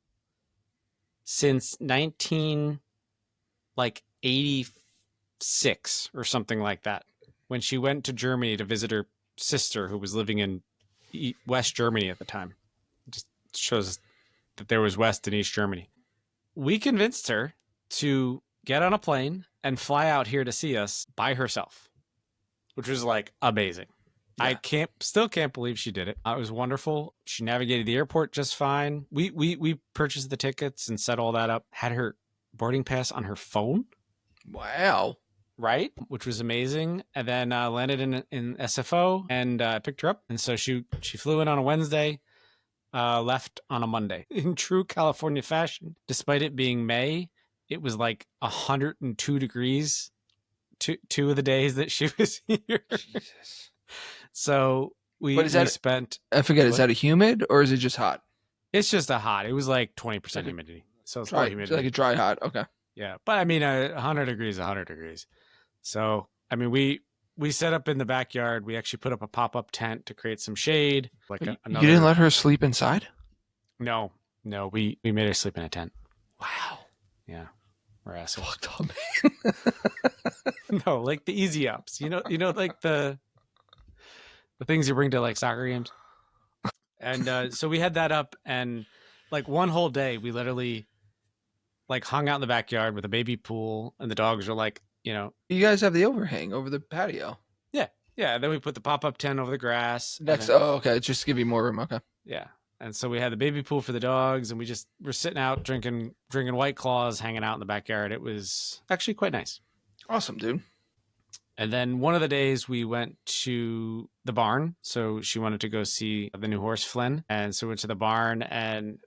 [SPEAKER 2] since 1986 or something like that, when she went to Germany to visit her sister who was living in West Germany at the time. It just shows that there was West and East Germany. We convinced her to get on a plane and fly out here to see us by herself, which was like amazing. Yeah. I still can't believe she did it. It was wonderful. She navigated the airport just fine. We purchased the tickets and set all that up. Had her boarding pass on her phone.
[SPEAKER 1] Wow.
[SPEAKER 2] Right? Which was amazing. And then landed in SFO and picked her up. And so she flew in on a Wednesday, left on a Monday. In true California fashion, despite it being May, it was like 102 degrees two of the days that she was here. Jesus. So we spent...
[SPEAKER 1] I forget, is that a humid or is it just hot?
[SPEAKER 2] It's just a hot. It was like 20% humidity. So it's not humidity.
[SPEAKER 1] Like a dry hot. Okay.
[SPEAKER 2] Yeah. But I mean, 100 degrees, 100 degrees. So, I mean, we set up in the backyard. We actually put up a pop-up tent to create some shade.
[SPEAKER 1] You didn't let her sleep inside?
[SPEAKER 2] No, we made her sleep in a tent.
[SPEAKER 1] Wow.
[SPEAKER 2] Yeah. We're assholes.
[SPEAKER 1] Fucked up, man.
[SPEAKER 2] No, like the easy ups. You know, like the things you bring to like soccer games. And so we had that up, and like one whole day we literally like hung out in the backyard with a baby pool, and the dogs were like, You
[SPEAKER 1] guys have the overhang over the patio.
[SPEAKER 2] Yeah. And then we put the pop-up tent over the grass.
[SPEAKER 1] Okay. Just to give you more room. Okay.
[SPEAKER 2] Yeah. And so we had the baby pool for the dogs, and we're sitting out drinking White Claws, hanging out in the backyard. It was actually quite nice.
[SPEAKER 1] Awesome, dude.
[SPEAKER 2] And then one of the days we went to the barn. So she wanted to go see the new horse, Flynn. And so we went to the barn, and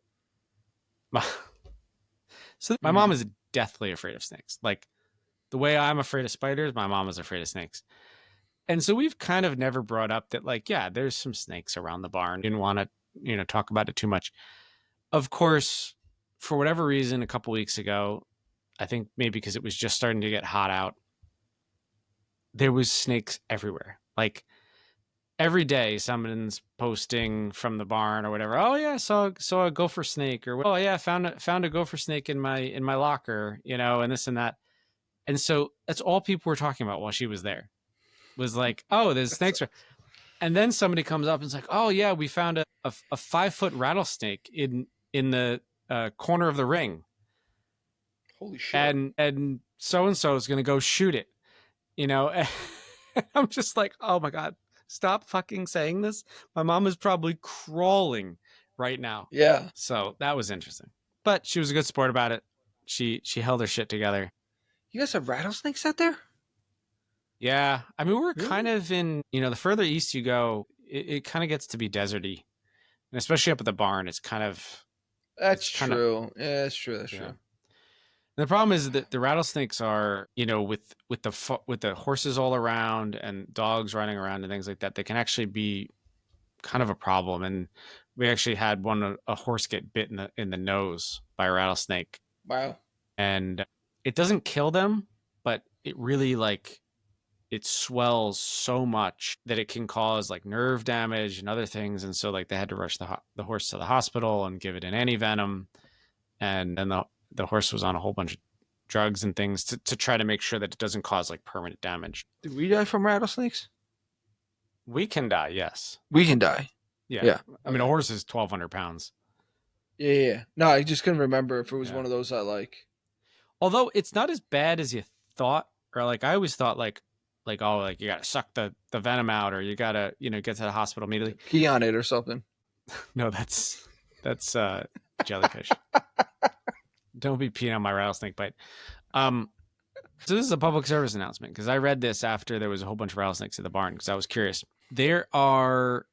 [SPEAKER 2] my mom is deathly afraid of snakes. Like the way I'm afraid of spiders, my mom is afraid of snakes. And so we've kind of never brought up that, like, yeah, there's some snakes around the barn. Didn't want to, talk about it too much. Of course, for whatever reason, a couple weeks ago, I think maybe because it was just starting to get hot out, there was snakes everywhere. Like every day someone's posting from the barn or whatever. Oh yeah, saw a gopher snake, or oh yeah, found a gopher snake in my locker, and this and that. And so that's all people were talking about while she was there. Was like, oh, there's snakes. And then somebody comes up and is like, oh yeah, we found a 5-foot rattlesnake in the corner of the ring.
[SPEAKER 1] Holy shit.
[SPEAKER 2] And so and so is going to go shoot it. And I'm just like, oh my God, stop fucking saying this. My mom is probably crawling right now.
[SPEAKER 1] Yeah.
[SPEAKER 2] So that was interesting. But she was a good sport about it. She held her shit together.
[SPEAKER 1] You guys have rattlesnakes out there?
[SPEAKER 2] Yeah. I mean, we're
[SPEAKER 1] Really?
[SPEAKER 2] kind of in, the further east you go, it kind of gets to be deserty. And especially up at the barn, it's kind of...
[SPEAKER 1] That's true. Yeah, that's true. That's true.
[SPEAKER 2] The problem is that the rattlesnakes are, with the horses all around and dogs running around and things like that, they can actually be kind of a problem. And we actually had a horse get bit in the nose by a rattlesnake.
[SPEAKER 1] Wow.
[SPEAKER 2] And it doesn't kill them, but it really it swells so much that it can cause like nerve damage and other things. And so they had to rush the horse to the hospital and give it an antivenom. And then the horse was on a whole bunch of drugs and things to try to make sure that it doesn't cause permanent damage.
[SPEAKER 1] Did we die from rattlesnakes?
[SPEAKER 2] We can die, yes.
[SPEAKER 1] We can die.
[SPEAKER 2] Yeah. I mean, a horse is 1,200 pounds.
[SPEAKER 1] Yeah. No, I just couldn't remember if it was one of those that
[SPEAKER 2] Although it's not as bad as you thought, or I always thought you gotta suck the venom out, or you gotta get to the hospital immediately.
[SPEAKER 1] Pee on it or something.
[SPEAKER 2] No, that's jellyfish. Don't be peeing on my rattlesnake bite. So this is a public service announcement because I read this after there was a whole bunch of rattlesnakes at the barn because I was curious. There are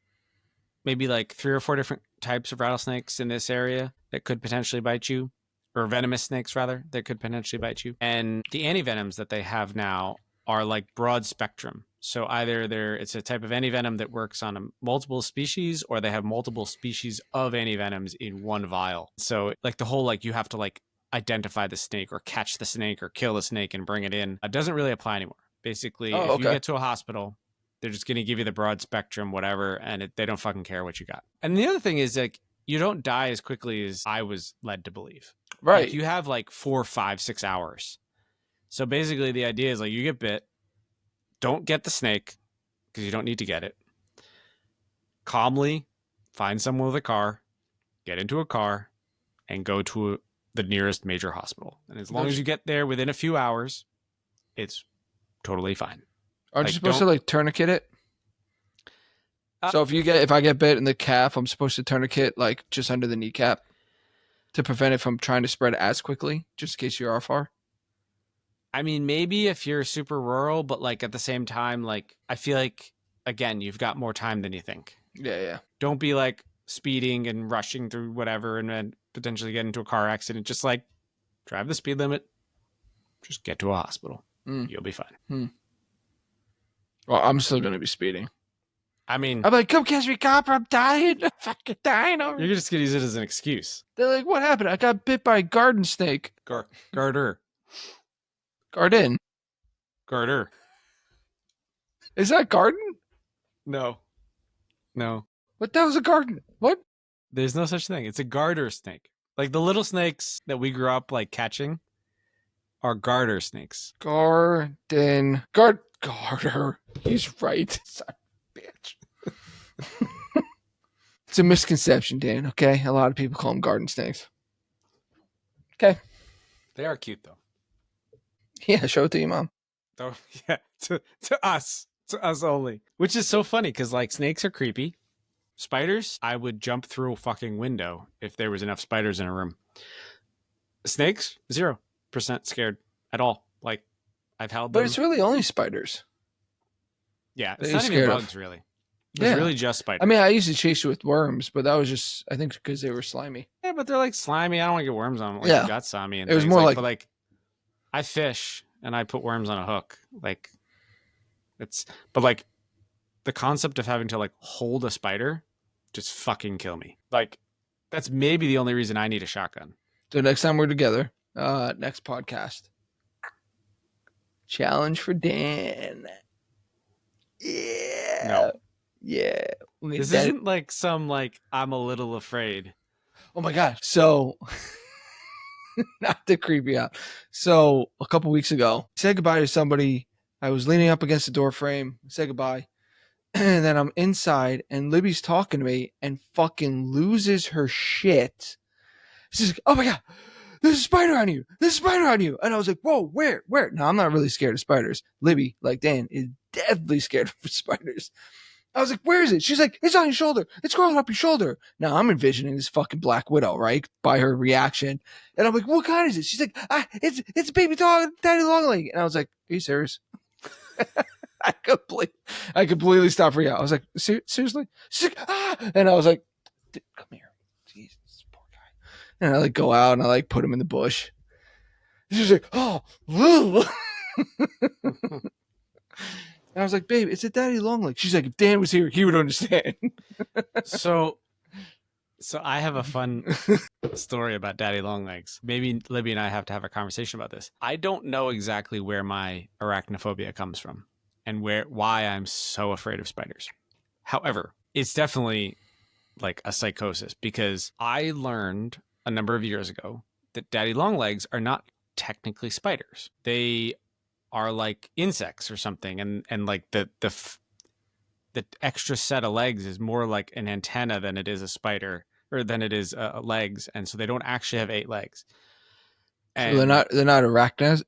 [SPEAKER 2] maybe 3 or 4 different types of rattlesnakes in this area that could potentially bite you, or venomous snakes rather, that could potentially bite you. And the antivenoms that they have now are broad spectrum. So either it's a type of antivenom that works on multiple species, or they have multiple species of antivenoms in one vial. So the whole you have to identify the snake or catch the snake or kill the snake and bring it in, it doesn't really apply anymore. Basically, if you get to a hospital, they're just going to give you the broad spectrum, whatever, and they don't fucking care what you got. And the other thing is you don't die as quickly as I was led to believe.
[SPEAKER 1] Right.
[SPEAKER 2] You have 4, 5, 6 hours. So basically the idea is you get bit, don't get the snake because you don't need to get it. Calmly find someone with a car, get into a car, and go to the nearest major hospital. And as long as you get there within a few hours, it's totally fine.
[SPEAKER 1] Aren't you supposed to tourniquet it? So if I get bit in the calf, I'm supposed to tourniquet just under the kneecap to prevent it from trying to spread as quickly, just in case you are far.
[SPEAKER 2] I mean, maybe if you're super rural, but at the same time, I feel again, you've got more time than you think.
[SPEAKER 1] Yeah.
[SPEAKER 2] Don't be speeding and rushing through whatever and then potentially get into a car accident. Just drive the speed limit. Just get to a hospital. You'll be fine.
[SPEAKER 1] Well, I'm still going to be speeding.
[SPEAKER 2] I mean,
[SPEAKER 1] I'm come catch me, cop. I'm dying. I'm fucking dying.
[SPEAKER 2] You're just going to use it as an excuse.
[SPEAKER 1] They're what happened? I got bit by a garden snake.
[SPEAKER 2] Garter.
[SPEAKER 1] Garden.
[SPEAKER 2] Garter.
[SPEAKER 1] Is that garden?
[SPEAKER 2] No.
[SPEAKER 1] What the hell's a garden? What?
[SPEAKER 2] There's no such thing. It's a garter snake. The little snakes that we grew up catching are garter snakes.
[SPEAKER 1] Garter. He's right. Son of a bitch. It's a misconception, Dan. Okay, a lot of people call them garden snakes. Okay.
[SPEAKER 2] They are cute though.
[SPEAKER 1] Yeah, show it to your mom.
[SPEAKER 2] Oh yeah, to us only. Which is so funny because snakes are creepy. Spiders, I would jump through a fucking window if there was enough spiders in a room. Snakes, 0% scared at all. I've held them.
[SPEAKER 1] But it's really only spiders.
[SPEAKER 2] Yeah, it's not even bugs, really. It's really just spiders.
[SPEAKER 1] I mean, I used to chase you with worms, but that was just, I think, because they were slimy.
[SPEAKER 2] Yeah, but they're slimy. I don't want to get worms on them. You got slimy. And
[SPEAKER 1] it was more
[SPEAKER 2] I fish and I put worms on a hook. Like but like the concept of having to like hold a spider just fucking kill me. Like that's maybe the only reason I need a shotgun.
[SPEAKER 1] So next time we're together, next podcast, challenge for Dan. Yeah.
[SPEAKER 2] No.
[SPEAKER 1] Yeah.
[SPEAKER 2] This isn't like some like I'm a little afraid.
[SPEAKER 1] Oh my gosh. So not to creep you out. So a couple weeks ago, I said goodbye to somebody. I was leaning up against the door frame, said goodbye. And then I'm inside and Libby's talking to me and fucking loses her shit. She's like, oh my God, there's a spider on you. There's a spider on you. And I was like, whoa, where? Now, I'm not really scared of spiders. Libby, like Dan, is deadly scared of spiders. I was like, where is it? She's like, it's on your shoulder. It's crawling up your shoulder. Now I'm envisioning this fucking Black Widow, right? By her reaction. And I'm like, what kind is it? She's like, it's a baby dog, daddy long leg. And I was like, are you serious? I completely stopped freaking out. I was like, seriously? She's like, ah! And I was like, come here. Jesus, poor guy. And I like go out and I like put him in the bush. She's like, oh, woo. And I was like, babe, it's a daddy long leg. She's like, if Dan was here, he would understand.
[SPEAKER 2] So I have a fun story about daddy long legs. Maybe Libby and I have to have a conversation about this. I don't know exactly where my arachnophobia comes from and why I'm so afraid of spiders. However, it's definitely like a psychosis because I learned a number of years ago that daddy long legs are not technically spiders. They are like insects or something, and like the extra set of legs is more like an antenna than it is a spider or than it is legs, and so they don't actually have 8 legs. And
[SPEAKER 1] so they're not arachnids.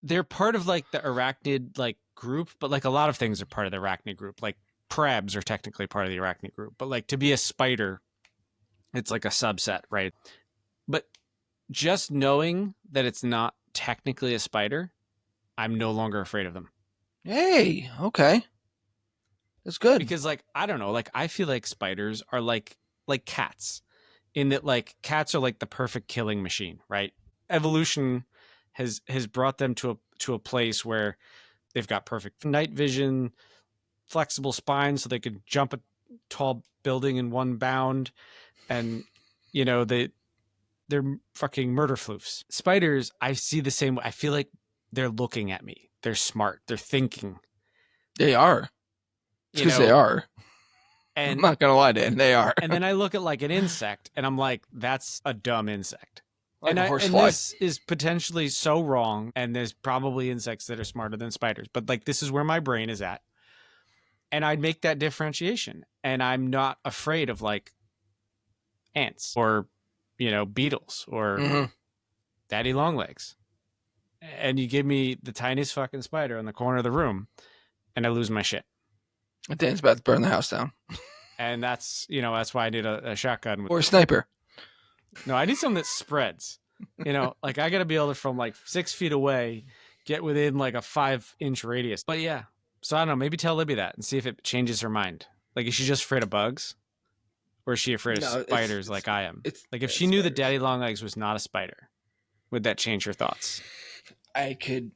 [SPEAKER 2] They're part of like the arachnid like group, but like a lot of things are part of the arachnid group. Like crabs are technically part of the arachnid group, but like to be a spider, it's like a subset, right? But just knowing that it's not technically a spider, I'm no longer afraid of them.
[SPEAKER 1] Hey, okay. That's good.
[SPEAKER 2] Because like, I don't know, like I feel like spiders are like cats in that like cats are like the perfect killing machine, right? Evolution has brought them to a place where they've got perfect night vision, flexible spines so they could jump a tall building in one bound, and you know, they're fucking murder floofs. Spiders, I see the same way. I feel like they're looking at me. They're smart. They're thinking.
[SPEAKER 1] They are. Because they are. And I'm not going to lie, Dan. They are.
[SPEAKER 2] And then I look at like an insect and I'm like, that's a dumb insect.
[SPEAKER 1] Like
[SPEAKER 2] and this is potentially so wrong. And there's probably insects that are smarter than spiders. But like, this is where my brain is at. And I'd make that differentiation. And I'm not afraid of like ants or, you know, beetles or daddy long legs. And you give me the tiniest fucking spider in the corner of the room and I lose my shit.
[SPEAKER 1] Dan's about to burn the house down.
[SPEAKER 2] And that's, you know, that's why I need a shotgun.
[SPEAKER 1] Or a sniper.
[SPEAKER 2] No, I need something that spreads. You know, like I got to be able to, from like 6 feet away, get within like a 5-inch radius. But yeah, so I don't know, maybe tell Libby that and see if it changes her mind. Like, is she just afraid of bugs? Or is she afraid of spiders like I am? Like, if she knew that daddy long legs was not a spider, would that change her thoughts?
[SPEAKER 1] It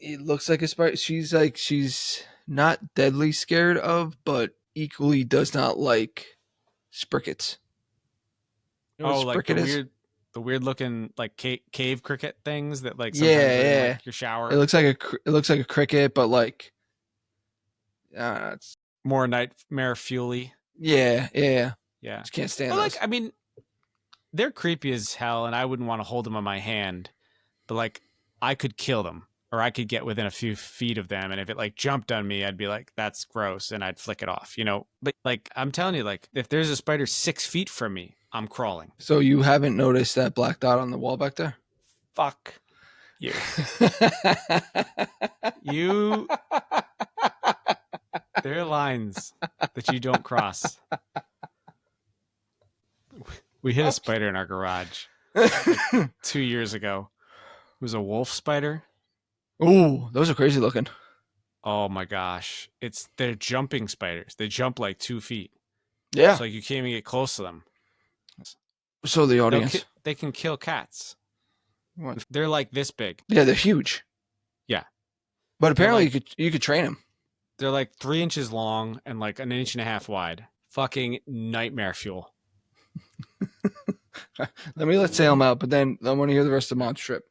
[SPEAKER 1] looks like a spider. She's not deadly scared of, but equally does not like sprickets.
[SPEAKER 2] You know like the weird looking like cave cricket things that like sometimes in, like, your shower.
[SPEAKER 1] It looks like a cricket, but like it's
[SPEAKER 2] more nightmare fuely.
[SPEAKER 1] Yeah.
[SPEAKER 2] Just
[SPEAKER 1] can't stand
[SPEAKER 2] those.
[SPEAKER 1] Like,
[SPEAKER 2] I mean, they're creepy as hell, and I wouldn't want to hold them in my hand. But like, I could kill them, or I could get within a few feet of them, and if it like jumped on me, I'd be like, "That's gross," and I'd flick it off, you know. But like, I'm telling you, like, if there's a spider 6 feet from me, I'm crawling.
[SPEAKER 1] So you haven't noticed that black dot on the wall back there?
[SPEAKER 2] Fuck you. There are lines that you don't cross. We hit a spider in our garage like 2 years ago. It was a wolf spider.
[SPEAKER 1] Ooh, those are crazy looking.
[SPEAKER 2] Oh my gosh. They're jumping spiders. They jump like 2 feet.
[SPEAKER 1] Yeah.
[SPEAKER 2] So like you can't even get close to them.
[SPEAKER 1] So the audience.
[SPEAKER 2] They can kill cats.
[SPEAKER 1] What?
[SPEAKER 2] They're like this big.
[SPEAKER 1] Yeah, they're huge.
[SPEAKER 2] Yeah.
[SPEAKER 1] But apparently
[SPEAKER 2] like,
[SPEAKER 1] you could train them.
[SPEAKER 2] They're like 3 inches long and like an inch and a half wide. Fucking nightmare fuel.
[SPEAKER 1] Let me let Salem out, but then I want to hear the rest of Mon's trip.